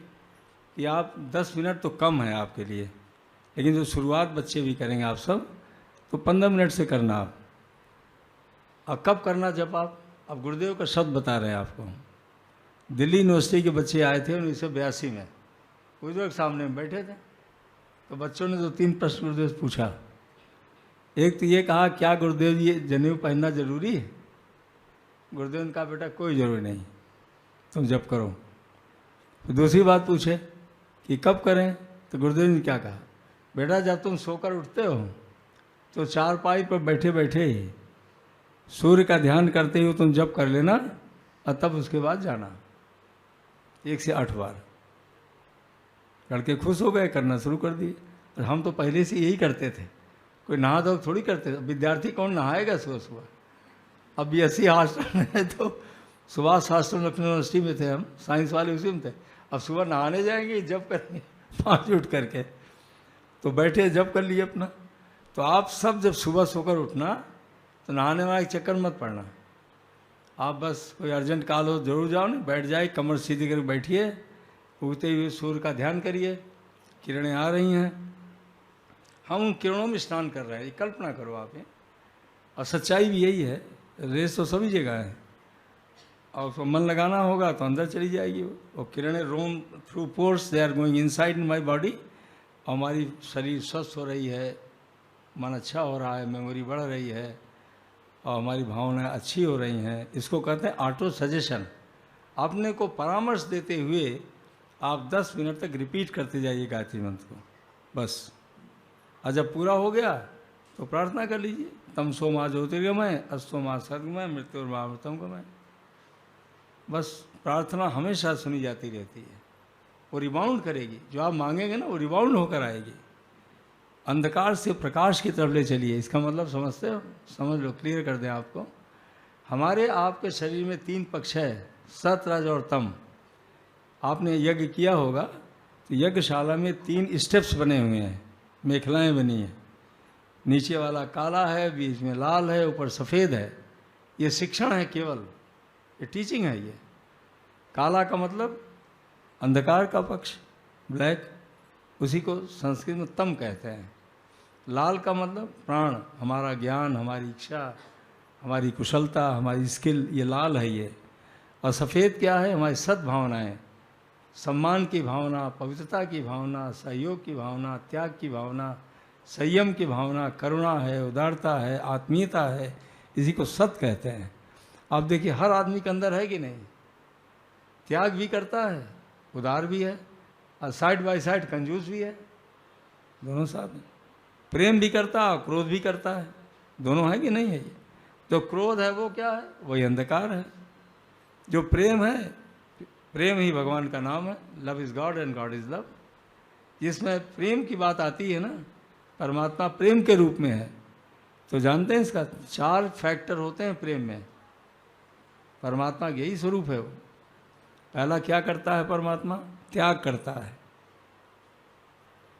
A: कि आप 10 मिनट तो कम है आपके लिए, लेकिन जो शुरुआत बच्चे भी करेंगे आप सब, तो 15 मिनट से करना आप। और कब करना, जब आप, अब गुरुदेव का शब्द बता रहे हैं आपको। दिल्ली यूनिवर्सिटी के बच्चे आए थे 1982 में, गुरुदेव के सामने में बैठे थे। तो बच्चों ने 2-3 प्रश्न गुरुदेव से पूछा। एक तो ये कहा, क्या गुरुदेव ये जनेऊ पहनना जरूरी है। गुरुदेव ने कहा बेटा कोई ज़रूरी नहीं, तुम जब करो। तो दूसरी बात पूछे कि कब करें, तो गुरुदेव ने क्या कहा, बेटा जब तुम सोकर उठते हो तो चारपाई पर बैठे बैठे ही सूर्य का ध्यान करते हुए तुम जब कर लेना, और तब उसके बाद जाना 1 से 8 बार। लड़के खुश हो गए, करना शुरू कर दिए। और हम तो पहले से यही करते थे, कोई नहा धो थोड़ी करते थे। विद्यार्थी कौन नहाएगा सुबह सुबह। अब BSc हॉस्टल में, तो सुभाष हॉस्टल में अपनी यूनिवर्सिटी में थे हम, साइंस वाले उसी में थे। अब सुबह नहाने जाएंगे, जब करेंगे 5 उठ करके, तो बैठे जब कर लिए अपना। तो आप सब जब सुबह सोकर उठना तो नहाने वाला चक्कर मत पड़ना। आप बस कोई अर्जेंट कॉल हो जरूर जाओ, नहीं बैठ जाए, कमर सीधी करके बैठिए, उगते हुए सूर्य का ध्यान करिए, किरणें आ रही हैं, हम उन किरणों में स्नान कर रहे हैं, ये कल्पना करो आप। और सच्चाई भी यही है, रेस तो सभी जगह है, और उसको मन लगाना होगा तो अंदर चली जाएगी वो किरणें। रोम through pores, they are going inside in my body. हमारी शरीर स्वस्थ हो रही है, मन अच्छा हो रहा है, मेमोरी बढ़ रही है, और हमारी भावनाएं अच्छी हो रही हैं। इसको कहते हैं ऑटो सजेशन। अपने को परामर्श देते हुए आप 10 मिनट तक रिपीट करते जाइए गायत्री मंत्र को, बस। और जब पूरा हो गया तो प्रार्थना कर लीजिए, तमसो माँ ज्योतिर्गमय, अस्तो माँ सद्गमय, मृत्युर्मामृतम गमय। बस प्रार्थना हमेशा सुनी जाती रहती है, वो रिबाउंड करेगी, जो आप मांगेंगे ना वो रिबाउंड होकर आएगी। अंधकार से प्रकाश की तरफ ले चलिए, इसका मतलब समझते हो? समझ लो, क्लियर कर दें आपको। हमारे आपके शरीर में 3 पक्ष है, सत, रज और तम। आपने यज्ञ किया होगा तो यज्ञशाला में 3 स्टेप्स बने हुए हैं, मेखलाएं बनी हैं। नीचे वाला काला है, बीच में लाल है, ऊपर सफ़ेद है। ये शिक्षण है केवल, ये टीचिंग है। ये काला का मतलब अंधकार का पक्ष, ब्लैक, उसी को संस्कृत में तम कहते हैं। लाल का मतलब प्राण, हमारा ज्ञान, हमारी इच्छा, हमारी कुशलता, हमारी स्किल, ये लाल है ये। और सफ़ेद क्या है? हमारी सद्भावनाएँ, सम्मान की भावना, पवित्रता की भावना, सहयोग की भावना, त्याग की भावना, संयम की भावना, करुणा है, उदारता है, आत्मीयता है, इसी को सत कहते हैं। आप देखिए हर आदमी के अंदर है कि नहीं? त्याग भी करता है, उदार भी है, और साइड बाय साइड कंजूस भी है, दोनों साथ में। प्रेम भी करता है, क्रोध भी करता है, दोनों है कि नहीं है? ये जो क्रोध है वो क्या है? वही अंधकार है। जो प्रेम है, प्रेम ही भगवान का नाम है। Love is God and God is love. जिसमें प्रेम की बात आती है ना, परमात्मा प्रेम के रूप में है, तो जानते हैं इसका 4 फैक्टर होते हैं प्रेम में। परमात्मा यही स्वरूप है वो। पहला क्या करता है परमात्मा? त्याग करता है,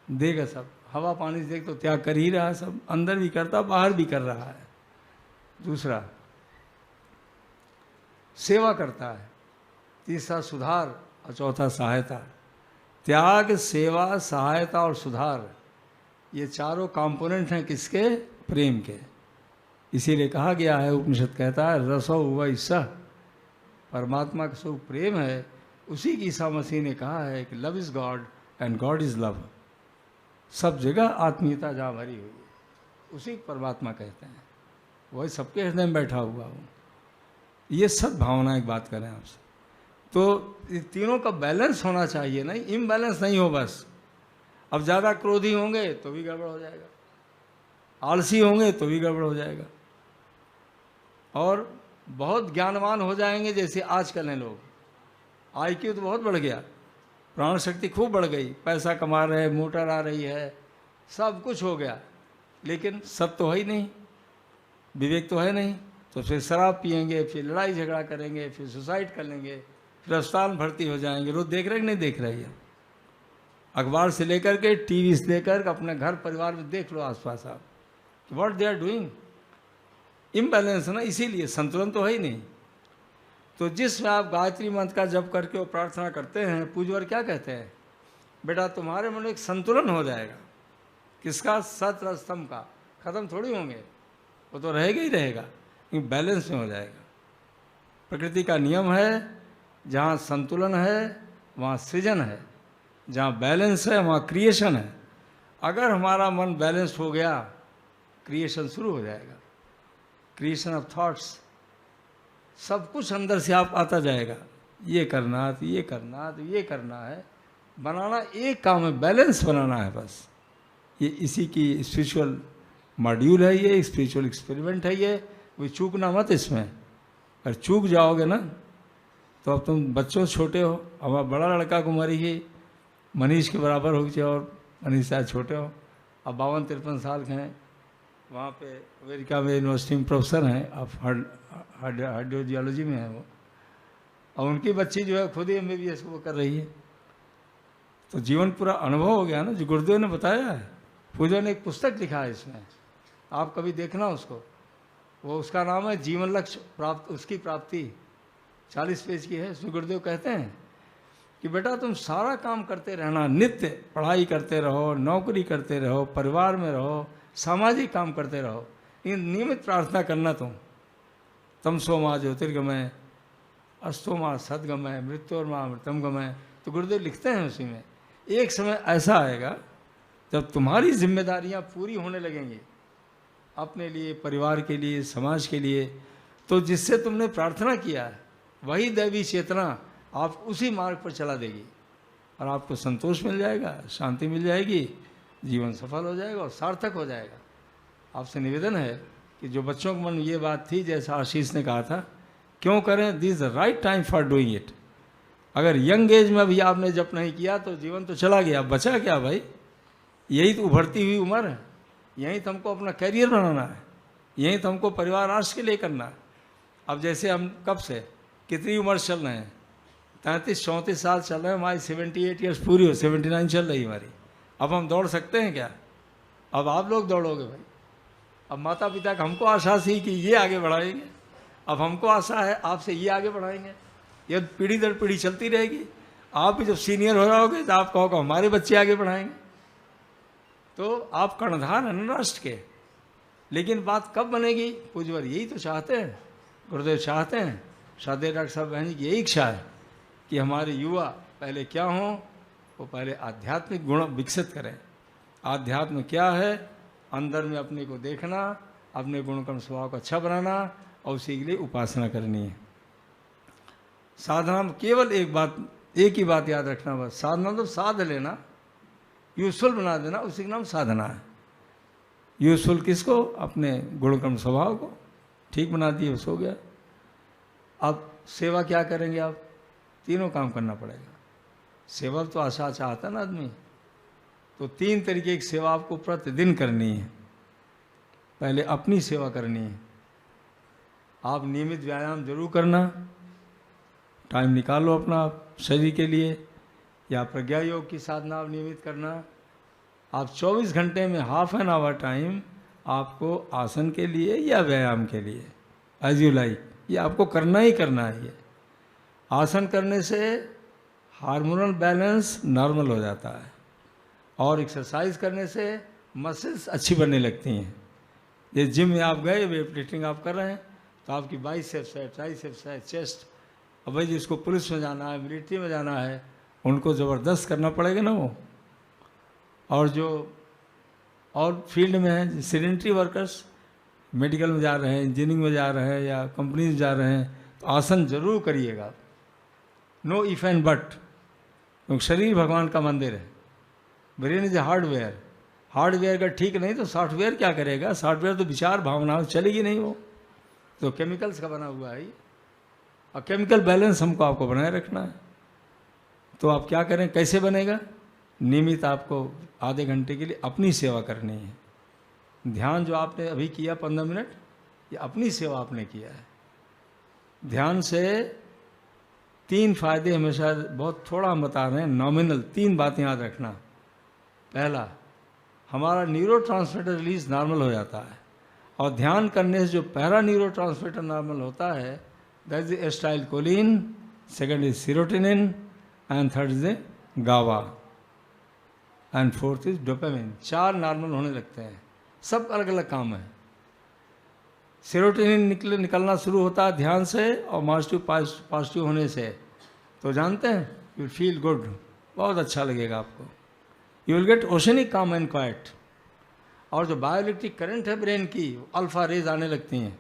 A: देगा सब, हवा पानी से देख तो त्याग कर ही रहा है सब, अंदर भी करता, बाहर भी कर रहा है। दूसरा सेवा करता है, तीसरा सुधार, और चौथा सहायता। त्याग, सेवा, सहायता और सुधार, ये चारों कंपोनेंट हैं किसके? प्रेम के। इसीलिए कहा गया है, उपनिषद कहता है रसो वै सह, परमात्मा का स्वरूप प्रेम है। उसी की ईसा मसीह ने कहा है कि love is God and God is love. सब जगह आत्मीयता जहाँ भरी हुई है, उसी को परमात्मा कहते हैं। वही सबके हृदय में बैठा हुआ हो। ये सब भावना एक बात करें आपसे, तो तीनों का बैलेंस होना चाहिए, नहीं इम्बैलेंस नहीं हो बस। अब ज़्यादा क्रोधी होंगे तो भी गड़बड़ हो जाएगा, आलसी होंगे तो भी गड़बड़ हो जाएगा, और बहुत ज्ञानवान हो जाएंगे जैसे आजकल हैं लोग। IQ तो बहुत बढ़ गया, प्राण शक्ति खूब बढ़ गई, पैसा कमा रहे, मोटर आ रही है, सब कुछ हो गया, लेकिन सब तो है ही नहीं, विवेक तो है नहीं। तो फिर शराब पिएंगे, फिर लड़ाई झगड़ा करेंगे, फिर सुसाइड कर लेंगे, फिर अस्पताल में भर्ती हो जाएंगे। रोज देख रहे कि नहीं देख रहे? अखबार से लेकर के टीवी से लेकर अपने घर परिवार में देख लो आसपास आप, what they are doing. Imbalance ना, इसीलिए संतुलन तो है ही नहीं। तो जिसमें आप गायत्री मंत्र का जप करके वो प्रार्थना करते हैं, पूज्यवर क्या कहते हैं? बेटा तुम्हारे मन में एक संतुलन हो जाएगा। किसका? सत रज तम का। खत्म थोड़ी होंगे, वो तो रहेगा ही रहेगा, लेकिन बैलेंस में हो जाएगा। प्रकृति का नियम है, जहाँ संतुलन है वहाँ सृजन है, जहाँ बैलेंस है वहाँ क्रिएशन है। अगर हमारा मन बैलेंस हो गया, क्रिएशन शुरू हो जाएगा, क्रिएशन ऑफ थॉट्स। सब कुछ अंदर से आप आता जाएगा, ये करना तो ये करना तो ये करना है, बनाना एक काम है, बैलेंस बनाना है बस। ये इसी की स्पिरिचुअल मॉड्यूल है, ये स्पिरिचुअल एक्सपेरिमेंट है ये। वो चूकना मत इसमें, अगर चूक जाओगे ना तो अब तुम बच्चों छोटे हो। हमारा बड़ा लड़का को मरी ही मनीष के बराबर हो गए, और मनीष शायद छोटे हो, अब 52-53 साल के हैं। वहाँ पे अमेरिका में यूनिवर्सिटी में प्रोफेसर हैं, अब हार्डियोलॉजी में है वो, और उनकी बच्ची जो है खुद ही MBBS वो कर रही है। तो जीवन पूरा अनुभव हो गया ना, जो गुरुदेव ने बताया है। पूजा ने एक पुस्तक लिखा है इसमें, आप कभी देखना उसको, वो उसका नाम है जीवन लक्ष्य प्राप्त, उसकी प्राप्ति, 40 पेज की है। उसमें गुरुदेव कहते हैं कि बेटा तुम सारा काम करते रहना, नित्य पढ़ाई करते रहो, नौकरी करते रहो, परिवार में रहो, सामाजिक काम करते रहो, लेकिन नियमित प्रार्थना करना तमसो माँ ज्योतिर्गमय, अस्तो माँ सद्गमय, मृत्योर्मा अमृतम गमय। तो गुरुदेव लिखते हैं उसी में, एक समय ऐसा आएगा जब तुम्हारी जिम्मेदारियां पूरी होने लगेंगी अपने लिए, परिवार के लिए, समाज के लिए, तो जिससे तुमने प्रार्थना किया है वही दैवी चेतना आप उसी मार्ग पर चला देगी और आपको संतोष मिल जाएगा, शांति मिल जाएगी, जीवन सफल हो जाएगा और सार्थक हो जाएगा। आपसे निवेदन है कि जो बच्चों के मन में ये बात थी, जैसा आशीष ने कहा था, क्यों करें, this the right time for doing it. अगर यंग एज में भी आपने जप नहीं किया तो जीवन तो चला गया, बचा क्या भाई? यही तो उभरती हुई उम्र है, यहीं तो हमको अपना कैरियर बनाना है, यहीं तो हमको परिवार राष्ट्र के लिए करना है। अब जैसे हम कब से कितनी उम्र चल रहे हैं, 33-34 साल चल रहे हैं, हमारी 78 ईयर्स पूरी हो, 79 चल रही हमारी। अब हम दौड़ सकते हैं क्या? अब आप लोग दौड़ोगे भाई। अब माता पिता का हमको आशा थी कि ये आगे बढ़ाएंगे, अब हमको आशा है आपसे ये आगे बढ़ाएंगे। ये पीढ़ी दर पीढ़ी चलती रहेगी। आप भी जब सीनियर हो जाओगे तो आप कहोगे हमारे बच्चे आगे बढ़ाएंगे। तो आप कर्णधार हैं राष्ट्र के। लेकिन बात कब बनेगी? पूज्यवर यही तो चाहते हैं, गुरुदेव चाहते हैं, श्रद्धेय डॉक्टर साहब बहन जी की यही इच्छा है कि हमारे युवा पहले क्या हों, वो पहले आध्यात्मिक गुण विकसित करें। आध्यात्म क्या है? अंदर में अपने को देखना, अपने गुणकर्म स्वभाव को अच्छा बनाना और उसी के लिए उपासना करनी है। साधना में केवल एक ही बात याद रखना, बस साधना तो साध लेना, यूजफुल बना देना, उसी का नाम साधना है। यूजफुल किसको? अपने गुणकर्म स्वभाव को ठीक बना दिए, बस हो गया। अब सेवा क्या करेंगे आप? तीनों काम करना पड़ेगा। सेवा तो आशा चाहता ना आदमी, तो 3 तरीके की सेवा आपको प्रतिदिन करनी है। पहले अपनी सेवा करनी है। आप नियमित व्यायाम जरूर करना, टाइम निकालो अपना शरीर के लिए, या प्रज्ञा योग की साधना आप नियमित करना। आप 24 घंटे में हाफ एन आवर टाइम आपको आसन के लिए या व्यायाम के लिए, एज यू लाइक, ये आपको करना ही करना है। ये आसन करने से हार्मोनल बैलेंस नॉर्मल हो जाता है और एक्सरसाइज करने से मसल्स अच्छी बनने लगती हैं। ये जिम में आप गए, वेट लिफ्टिंग आप कर रहे हैं, तो आपकी बाइसेप्स है, ट्राइसेप्स है, चेस्ट, अब भाई जिसको पुलिस में जाना है, मिलिट्री में जाना है, उनको ज़बरदस्त करना पड़ेगा ना वो। और जो और फील्ड में हैं, सेडेंटरी वर्कर्स, मेडिकल में जा रहे हैं, इंजीनियरिंग में जा रहे हैं या कंपनी में जा रहे हैं, तो आसन जरूर करिएगा। नो इफ एंड बट, क्योंकि शरीर भगवान का मंदिर है। Brain is a hardware, hardware का ठीक नहीं तो सॉफ्टवेयर क्या करेगा? सॉफ्टवेयर तो विचार भावना चलेगी नहीं, वो तो केमिकल्स का बना हुआ है। और केमिकल बैलेंस हमको आपको बनाए रखना है। तो आप क्या करें, कैसे बनेगा? नियमित आपको आधे घंटे के लिए अपनी सेवा करनी है। ध्यान जो आपने अभी किया 15 मिनट, ये अपनी सेवा आपने किया है। ध्यान से 3 फायदे हमेशा, बहुत थोड़ा हम बता रहे हैं, नॉमिनल 3 बातें याद रखना। पहला, हमारा न्यूरोट्रांसमीटर रिलीज नॉर्मल हो जाता है, और ध्यान करने से जो पैरा न्यूरोट्रांसमीटर नॉर्मल होता है, that is acetylcholine, second is serotonin, and third is गावा, and fourth is dopamine. 4 normal होने लगते हैं। सब अलग अलग काम है। सेरोटोनिन निकलना शुरू होता है ध्यान से और पॉजिटिव होने से, तो जानते हैं, यू फील गुड, बहुत अच्छा लगेगा आपको। यू विल गेट ओशनिक काम एंड क्वाइट। और जो बायोइलेक्ट्रिक करंट है ब्रेन की, अल्फा रेज आने लगती हैं,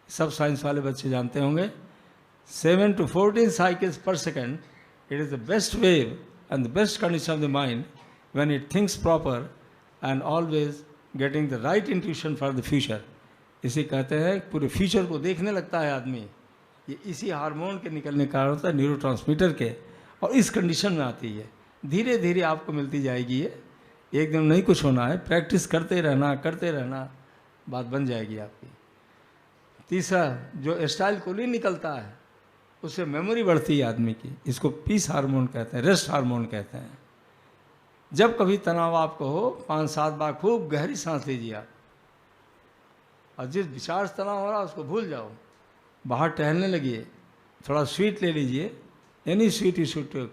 A: सब साइंस वाले बच्चे जानते होंगे। 7 to 14 cycles per second, it is the best wave and the best condition of the mind when it thinks proper and always getting the right intuition for the future. इसे कहते हैं पूरे फ्यूचर को देखने लगता है आदमी। ये इसी हार्मोन के निकलने का कारण होता है, न्यूरोट्रांसमीटर के, और इस कंडीशन में आती है। धीरे धीरे आपको मिलती जाएगी ये, एक दिन नहीं कुछ होना है, प्रैक्टिस करते रहना, बात बन जाएगी आपकी। तीसरा, जो एसिटाइलकोलिन निकलता है उससे मेमोरी बढ़ती है आदमी की। इसको पीस हार्मोन कहते हैं, रेस्ट हार्मोन कहते हैं। जब कभी तनाव आपको हो, 5-7 बार खूब गहरी सांस लीजिए आप, और जिस विचार से तनाव हो रहा है उसको भूल जाओ, बाहर टहलने लगिए, थोड़ा स्वीट ले लीजिए, any sweet you should take,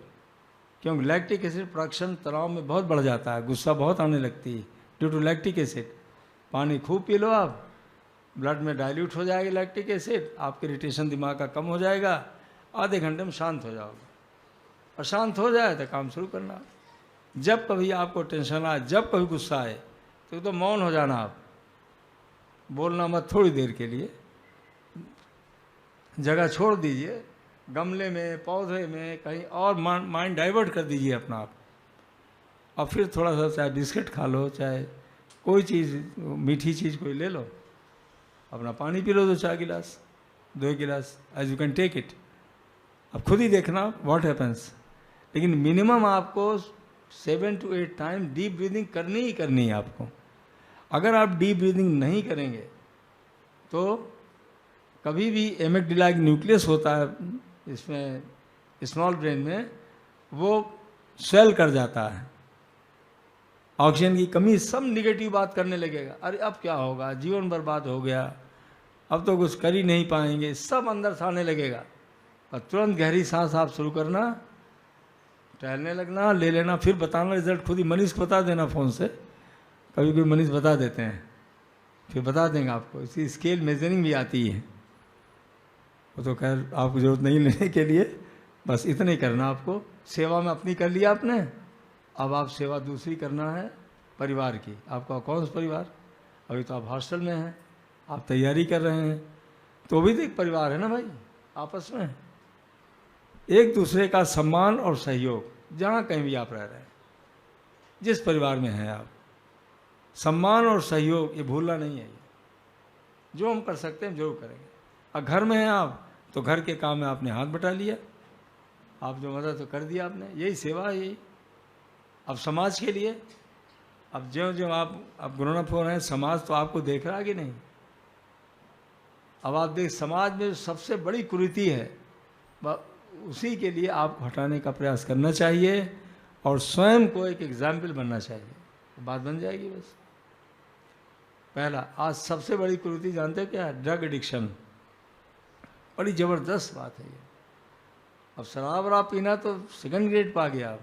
A: क्योंकि लैक्टिक एसिड प्रोडक्शन तनाव में बहुत बढ़ जाता है, गुस्सा बहुत आने लगती है ड्यू टू लैक्टिक एसिड। पानी खूब पी लो आप, ब्लड में डाइल्यूट हो जाएगी लैक्टिक एसिड, आपके इरिटेशन दिमाग का कम हो जाएगा, आधे घंटे में शांत हो जाओगे। और शांत हो जाए तो काम शुरू करना। जब कभी आपको टेंशन आए, जब कभी गुस्सा आए तो मौन हो जाना, आप बोलना मत थोड़ी देर के लिए, जगह छोड़ दीजिए, गमले में, पौधे में, कहीं और माइंड डाइवर्ट कर दीजिए अपना आप। और फिर थोड़ा सा चाहे बिस्किट खा लो, चाहे कोई चीज़ मीठी चीज़ कोई ले लो, अपना पानी पी लो 2-4 गिलास, 2 गिलास, as you can take it. अब खुद ही देखना व्हाट हैपन्स। लेकिन मिनिमम आपको 7 to 8 टाइम डीप ब्रीदिंग करनी ही करनी है आपको। अगर आप डीप ब्रीदिंग नहीं करेंगे तो कभी भी एमिगडाला न्यूक्लियस होता है इसमें, स्मॉल ब्रेन में, वो स्वेल कर जाता है, ऑक्सीजन की कमी, सब निगेटिव बात करने लगेगा। अरे अब क्या होगा, जीवन बर्बाद हो गया, अब तो कुछ कर ही नहीं पाएंगे, सब अंदर से आने लगेगा। और तुरंत गहरी सांस आप शुरू करना, टहलने लगना, ले लेना, फिर बताना रिजल्ट खुद ही। मनीष को बता देना फ़ोन से, कभी कभी मनीष बता देते हैं, फिर बता देंगे आपको। इसी स्केल मेजरिंग भी आती है, वो तो खैर आपको ज़रूरत नहीं लेने के लिए, बस इतना ही करना आपको। सेवा में अपनी कर लिया आपने, अब आप सेवा दूसरी करना है परिवार की। आपका कौन सा परिवार? अभी तो आप हॉस्टल में हैं, आप तैयारी कर रहे हैं, तो भी तो एक परिवार है ना भाई। आपस में एक दूसरे का सम्मान और सहयोग, जहाँ कहीं भी आप रह रहे हैं, जिस परिवार में हैं आप, सम्मान और सहयोग ये भूलना नहीं है। जो हम कर सकते हैं जरूर करेंगे। और घर में हैं आप तो घर के काम में आपने हाथ बटा लिया, आप जो मदद तो कर दिया आपने, यही सेवा है, यही। अब समाज के लिए, अब जो आप ग्रोन अप हो रहे हैं, समाज तो आपको देख रहा है कि नहीं? अब आप देख, समाज में सबसे बड़ी कुरीति है, उसी के लिए आपको हटाने का प्रयास करना चाहिए और स्वयं को एक एग्जाम्पल बनना चाहिए, बात बन जाएगी बस। पहला, आज सबसे बड़ी कुरीति जानते हो क्या है? Drug addiction. बड़ी ज़बरदस्त बात है ये। अब शराब वराब पीना तो सेकंड ग्रेड पा गया आप।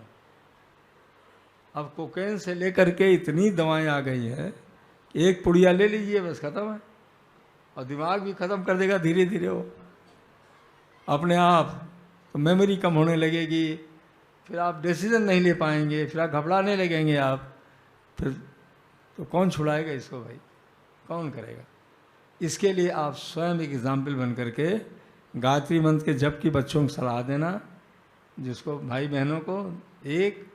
A: अब कोकेन से लेकर के इतनी दवाएं आ गई हैं कि एक पुड़िया ले लीजिए बस ख़त्म है, और दिमाग भी ख़त्म कर देगा धीरे धीरे वो अपने आप। तो मेमोरी कम होने लगेगी, फिर आप डिसीजन नहीं ले पाएंगे, फिर आप घबराने लगेंगे आप, फिर तो कौन छुड़ाएगा इसको भाई, कौन करेगा? इसके लिए आप स्वयं एक एग्जाम्पल बन करके गायत्री मंत्र के जप की बच्चों को सलाह देना, जिसको भाई बहनों को, एक,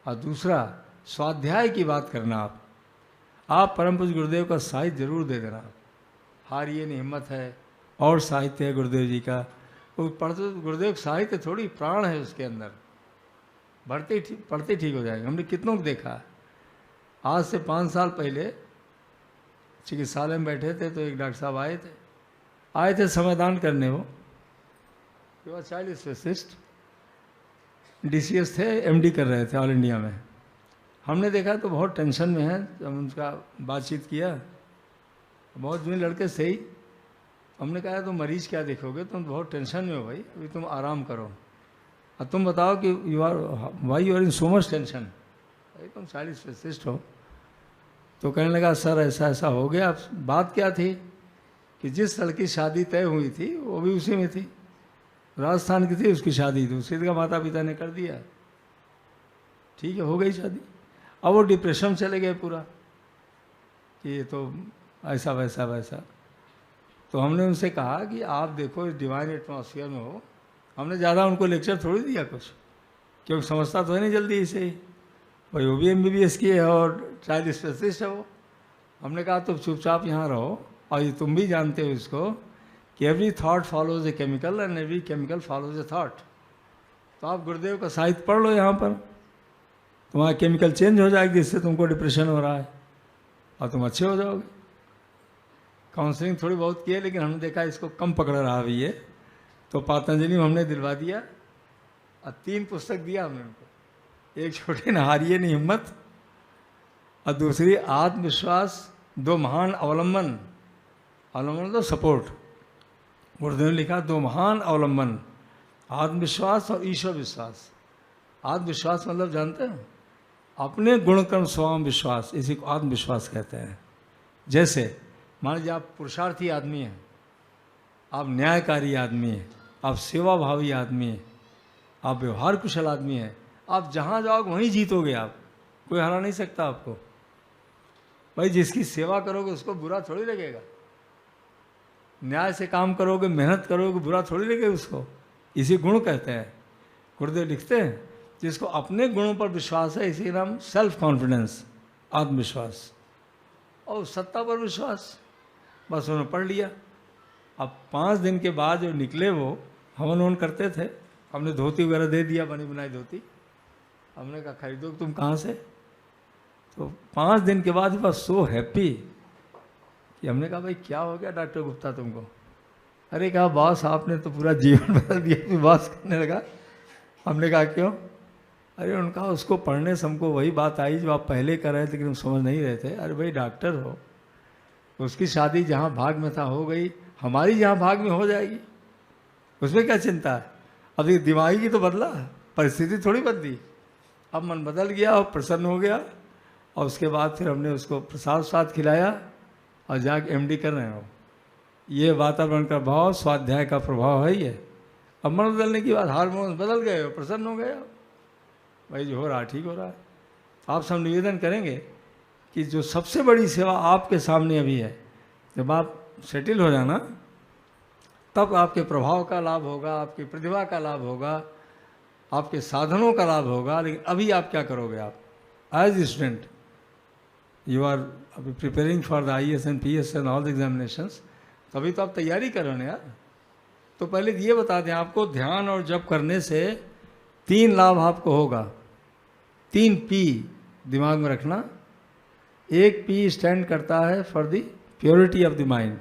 A: और दूसरा स्वाध्याय की बात करना। आप परम पूज्य गुरुदेव का साहित्य जरूर दे देना। हारिए नहीं हिम्मत है, और साहित्य है गुरुदेव जी का, वो पढ़ते गुरुदेव साहित्य थोड़ी प्राण है उसके अंदर, पढ़ते ठीक हो जाएगा। हमने कितनों को देखा है। आज से 5 साल पहले चिकित्सालय में बैठे थे तो एक डॉक्टर साहब आए थे समयदान करने। वो चाइल्ड स्पेशलिस्ट DCS थे, MD कर रहे थे ऑल इंडिया में। हमने देखा तो बहुत टेंशन में है, जब उनका बातचीत किया, बहुत जुए लड़के से ही। हमने कहा तुम मरीज क्या देखोगे, तुम बहुत टेंशन में हो भाई, अभी तुम आराम करो, और तुम बताओ कि why you are in so much tension, भाई तुम चाइल्ड स्पेशलिस्ट हो। तो कहने लगा सर ऐसा ऐसा हो गया। बात क्या थी कि जिस लड़की शादी तय हुई थी वो भी उसी में थी, राजस्थान की थी उसकी शादी, दूसरी का माता पिता ने कर दिया, ठीक है हो गई शादी। अब वो डिप्रेशन चले गए पूरा कि ये तो ऐसा वैसा वैसा। तो हमने उनसे कहा कि आप देखो इस डिवाइन एटमॉस्फेयर में हो। हमने ज़्यादा उनको लेक्चर थोड़ी दिया कुछ, क्योंकि समझता तो है नहीं जल्दी इसे, भाई वो भी MBBS की है और चाइल्ड स्पेशलिस्ट है वो। हमने कहा तुम चुपचाप यहाँ रहो, और ये तुम भी जानते हो इसको कि every thought follows a chemical and every chemical follows A thought. तो आप गुरुदेव का साहित्य पढ़ लो यहाँ पर, तुम्हारा केमिकल चेंज हो जाएगी, जिससे तुमको डिप्रेशन हो रहा है, और तुम अच्छे हो जाओगे। काउंसलिंग थोड़ी बहुत की है, लेकिन हमने देखा इसको कम पकड़ रहा है ये, तो पतंजलि में हमने दिलवा दिया और 3 पुस्तक दिया हमने उनको। एक छोटे न हारिए नहीं हिम्मत, और दूसरी आत्मविश्वास, 2 महान अवलंबन। अवलंबन तो सपोर्ट, गुरुदेव ने लिखा 2 महान अवलंबन, आत्मविश्वास और ईश्वर विश्वास। आत्मविश्वास मतलब जानते हैं, अपने गुण कर्म स्वभाव विश्वास, इसी को आत्मविश्वास कहते हैं। जैसे मान लीजिए आप पुरुषार्थी आदमी हैं, आप न्यायकारी आदमी हैं, आप सेवाभावी आदमी हैं, आप व्यवहार कुशल आदमी हैं, आप जहाँ जाओगे वहीं जीतोगे, आप कोई हरा नहीं सकता आपको। भाई जिसकी सेवा करोगे उसको बुरा थोड़ी लगेगा, न्याय से काम करोगे, मेहनत करोगे, बुरा थोड़ी लगेगा उसको। इसी गुण कहते हैं। गुरुदेव लिखते हैं जिसको अपने गुणों पर विश्वास है, इसी नाम सेल्फ कॉन्फिडेंस, आत्मविश्वास, और सत्ता पर विश्वास। बस उन्होंने पढ़ लिया। अब 5 दिन के बाद जो निकले वो हवन ववन करते थे, हमने धोती वगैरह दे दिया, बनी बनाई धोती। हमने कहा खरीदो तुम कहाँ से? तो 5 दिन के बाद बस सो हैप्पी कि हमने कहा भाई क्या हो गया डॉक्टर गुप्ता तुमको? अरे कहा बॉस आपने तो पूरा जीवन बदल दिया। फिर बॉस करने लगा। हमने कहा क्यों? अरे उनका उसको पढ़ने से हमको वही बात आई जो आप पहले कर रहे थे लेकिन हम समझ नहीं रहे थे। अरे भाई डॉक्टर हो, उसकी शादी जहाँ भाग में था हो गई, हमारी जहाँ भाग में हो जाएगी, उसमें क्या चिंता है? अब ये दिमागी की तो बदला, परिस्थिति थोड़ी बदली। अब मन बदल गया और प्रसन्न हो गया, और उसके बाद फिर हमने उसको प्रसाद स्वाद खिलाया और जाके एमडी कर रहे हो। ये वातावरण का भाव, स्वाध्याय का प्रभाव है ये। अब मन बदलने के बाद हार्मोन बदल गए, प्रसन्न हो गए। भाई जो हो रहा ठीक हो रहा है। आप सब निवेदन करेंगे कि जो सबसे बड़ी सेवा आपके सामने अभी है, जब आप सेटल हो जाना तब आपके प्रभाव का लाभ होगा, आपकी प्रतिभा का लाभ होगा, आपके साधनों का लाभ होगा। लेकिन अभी आप क्या करोगे? आप एज स्टूडेंट यू आर अभी preparing for the IAS and PS and all the examinations, तभी तो आप तैयारी करो ना यार। तो पहले ये बता दें आपको, ध्यान और जप करने से 3 लाभ आपको होगा। 3 P दिमाग में रखना। एक P स्टैंड करता है for the purity of the mind,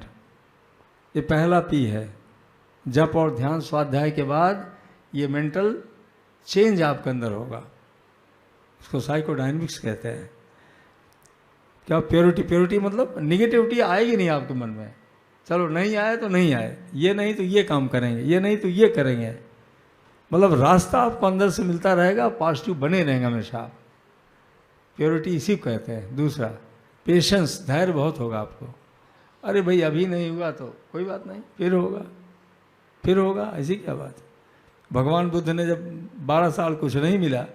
A: ये पहला P है। जप और ध्यान स्वाध्याय के बाद ये मेंटल चेंज आपके अंदर होगा, इसको साइकोडायनेमिक्स कहते हैं। क्या प्योरिटी? प्योरिटी मतलब निगेटिविटी आएगी नहीं आपके मन में। चलो नहीं आए तो नहीं आए, ये नहीं तो ये काम करेंगे, ये नहीं तो ये करेंगे, मतलब रास्ता आपको अंदर से मिलता रहेगा, पॉजिटिव बने रहेंगे हमेशा। प्योरिटी इसी को कहते हैं। दूसरा पेशेंस, धैर्य बहुत होगा आपको। अरे भाई अभी नहीं हुआ तो कोई बात नहीं, फिर होगा, फिर होगा, ऐसी क्या बात है। भगवान बुद्ध ने जब 12 साल कुछ नहीं मिला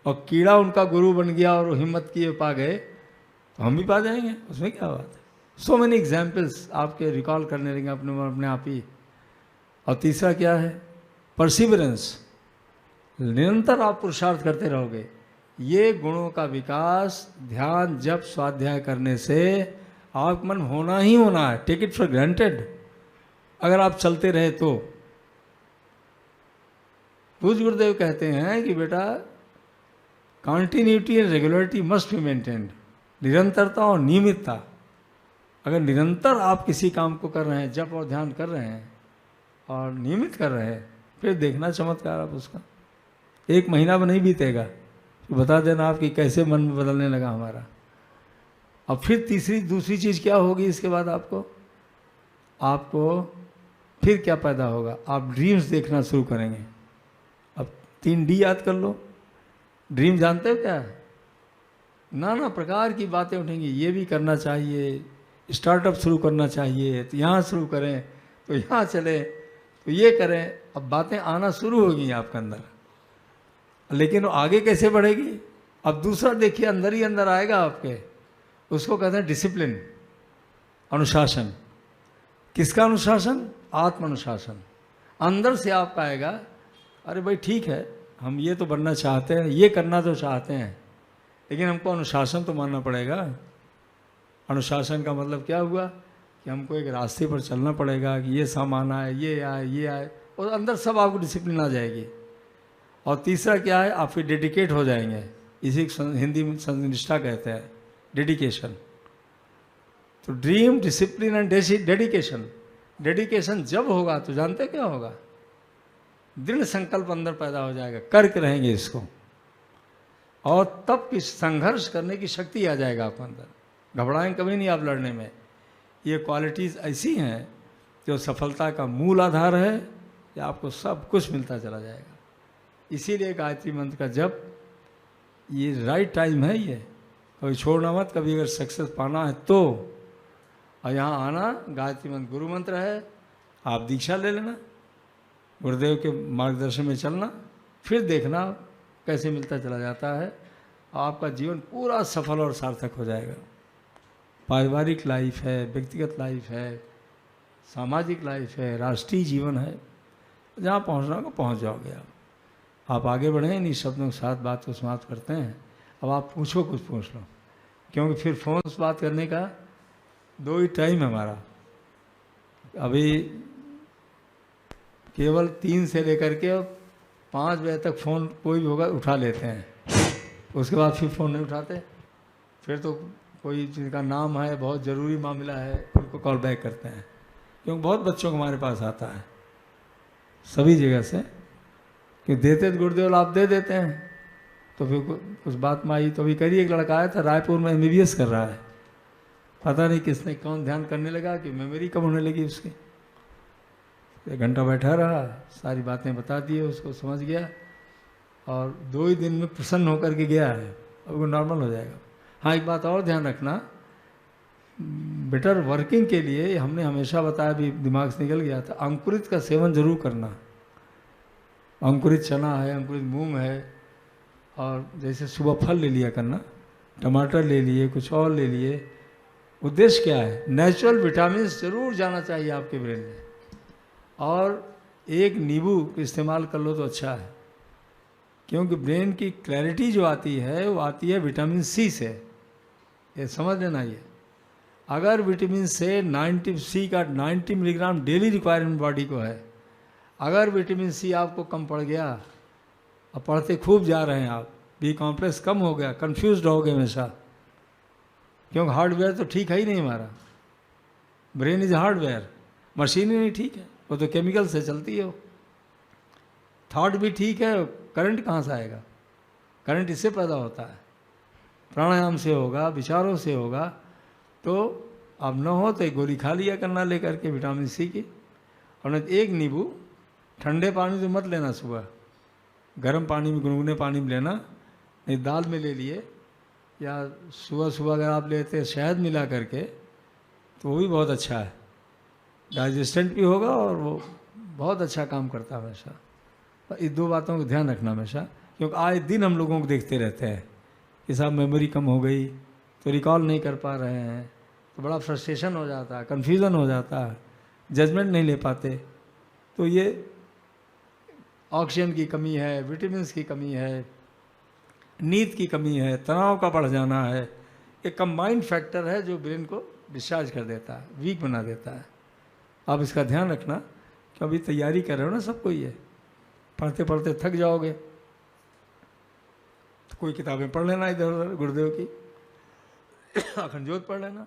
A: और कीड़ा उनका गुरु बन गया और वो हिम्मत किए पा गए, तो हम भी पा जाएंगे, उसमें क्या बात है। सो मेनी एग्जाम्पल्स आपके रिकॉल करने लगेंगे अपने आप ही। और तीसरा क्या है? परसिवरेंस, निरंतर आप पुरुषार्थ करते रहोगे। ये गुणों का विकास ध्यान जप स्वाध्याय करने से आप मन होना ही होना है। Take it for granted. अगर आप चलते रहे तो पूज्य गुरुदेव कहते हैं कि बेटा continuity and regularity must be maintained. निरंतरता और नियमितता। अगर निरंतर आप किसी काम को कर रहे हैं, जप और ध्यान कर रहे हैं और नियमित कर रहे हैं, फिर देखना चमत्कार आप उसका। 1 महीना में नहीं बीतेगा, तो बता देना आपकी कैसे मन में बदलने लगा हमारा। अब फिर दूसरी चीज़ क्या होगी इसके बाद? आपको फिर क्या पैदा होगा? आप ड्रीम्स देखना शुरू करेंगे। अब 3D याद कर लो। ड्रीम जानते हो क्या? नाना प्रकार की बातें उठेंगी। ये भी करना चाहिए, स्टार्टअप शुरू करना चाहिए, तो यहाँ शुरू करें, तो यहाँ चलें, तो ये करें। अब बातें आना शुरू होगी आपके अंदर, लेकिन वो आगे कैसे बढ़ेगी? अब दूसरा देखिए, अंदर ही अंदर आएगा आपके, उसको कहते हैं डिसिप्लिन, अनुशासन। किसका अनुशासन? आत्म अनुशासन। अंदर से आपका आएगा, अरे भाई ठीक है, हम ये तो बनना चाहते हैं, ये करना तो चाहते हैं, लेकिन हमको अनुशासन तो मानना पड़ेगा। अनुशासन का मतलब क्या हुआ कि हमको एक रास्ते पर चलना पड़ेगा कि ये सामान आए, ये आए, और अंदर सब आपको डिसिप्लिन आ जाएगी। और तीसरा क्या है? आप फिर डेडिकेट हो जाएंगे। इसी हिंदी में संनिष्ठा कहते हैं, डेडिकेशन। तो dream, discipline and dedication. Dedication जब होगा तो जानते क्या होगा? दृढ़ संकल्प अंदर पैदा हो जाएगा, करके रहेंगे इसको, और तब की संघर्ष करने की शक्ति आ जाएगा आपके अंदर। घबराएं कभी नहीं आप लड़ने में। ये क्वालिटीज़ ऐसी हैं जो सफलता का मूल आधार है, कि आपको सब कुछ मिलता चला जाएगा। इसीलिए गायत्री मंत्र का जप ये राइट टाइम है, ये कभी छोड़ना मत, कभी अगर सक्सेस पाना है तो। और यहाँ आना, गायत्री मंत्र गुरु मंत्र है, आप दीक्षा ले लेना, गुरुदेव के मार्गदर्शन में चलना, फिर देखना कैसे मिलता चला जाता है, आपका जीवन पूरा सफल और सार्थक हो जाएगा। पारिवारिक लाइफ है, व्यक्तिगत लाइफ है, सामाजिक लाइफ है, राष्ट्रीय जीवन है, जहाँ पहुँचना होगा पहुँच जाओगे आप आगे बढ़ें। इन शब्दों के साथ बात को समाप्त करते हैं। अब आप पूछो, कुछ पूछ लो, क्योंकि फिर फ़ोन से बात करने का 2 ही टाइम है हमारा। अभी केवल 3 से लेकर के 5 बजे तक फ़ोन कोई भी होगा उठा लेते हैं, उसके बाद फिर फ़ोन नहीं उठाते। फिर तो कोई जिनका नाम है, बहुत ज़रूरी मामला है, उनको कॉल बैक करते हैं, क्योंकि बहुत बच्चों को हमारे पास आता है सभी जगह से कि देते तो गुरुदेव आप दे देते हैं। तो फिर कुछ बात में आई तो अभी करिए, एक लड़का आया था रायपुर में MBBS कर रहा है, पता नहीं किसने कौन ध्यान करने लगा कि मेमोरी कम होने लगी उसकी। 1 घंटा बैठा रहा, सारी बातें बता दी, उसको समझ गया और 2 ही दिन में प्रसन्न होकर के गया है, अब वो नॉर्मल हो जाएगा। हाँ, एक बात और ध्यान रखना, बेटर वर्किंग के लिए हमने हमेशा बताया, भी दिमाग से निकल गया था, अंकुरित का सेवन जरूर करना। अंकुरित चना है, अंकुरित मूंग है, और जैसे सुबह फल ले लिया करना, टमाटर ले लिए, कुछ और ले लिए। उद्देश्य क्या है? नेचुरल विटामिन जरूर जाना चाहिए आपके ब्रेन में, और एक नींबू इस्तेमाल कर लो तो अच्छा है, क्योंकि ब्रेन की क्लैरिटी जो आती है वो आती है विटामिन सी से, ये समझ लेना। ये अगर विटामिन सी का 90 मिलीग्राम डेली रिक्वायरमेंट बॉडी को है, अगर विटामिन सी आपको कम पड़ गया, अब पढ़ते खूब जा रहे हैं आप, बी कॉम्प्लेक्स कम हो गया, कंफ्यूज रहोगे हमेशा, क्योंकि हार्डवेयर तो ठीक है ही नहीं हमारा। ब्रेन इज हार्डवेयर, मशीन ही नहीं ठीक है, वो तो केमिकल से चलती है। थॉट भी ठीक है, करंट कहाँ से आएगा? करंट इससे पैदा होता है, प्राणायाम से होगा, विचारों से होगा। तो अब न हो तो एक गोली खा लिया करना लेकर के विटामिन सी की, और नहीं एक नींबू ठंडे पानी तो मत लेना, सुबह गर्म पानी में, गुनगुने पानी में लेना, नहीं दाल में ले लिए, या सुबह सुबह अगर आप लेते हैं शहद मिला करके तो वो भी बहुत अच्छा है, डाइजेस्टेंट भी होगा और वो बहुत अच्छा काम करता है हमेशा। इस 2 बातों को ध्यान रखना हमेशा, क्योंकि आए दिन हम लोगों को देखते रहते हैं कि साहब मेमोरी कम हो गई तो रिकॉल नहीं कर पा रहे हैं, तो बड़ा फ्रस्ट्रेशन हो जाता है, कन्फ्यूज़न हो जाता है, जजमेंट नहीं ले पाते। तो ये ऑक्सीजन की कमी है, विटामिन्स की कमी है, नींद की कमी है, तनाव का बढ़ जाना है, एक कंबाइंड फैक्टर है जो ब्रेन को डिस्चार्ज कर देता है, वीक बना देता है। आप इसका ध्यान रखना, कि अभी तैयारी कर रहे हो ना सबको, ये पढ़ते पढ़ते थक जाओगे तो कोई किताबें पढ़ लेना इधर उधर, गुरुदेव की अखंड ज्योत पढ़ लेना।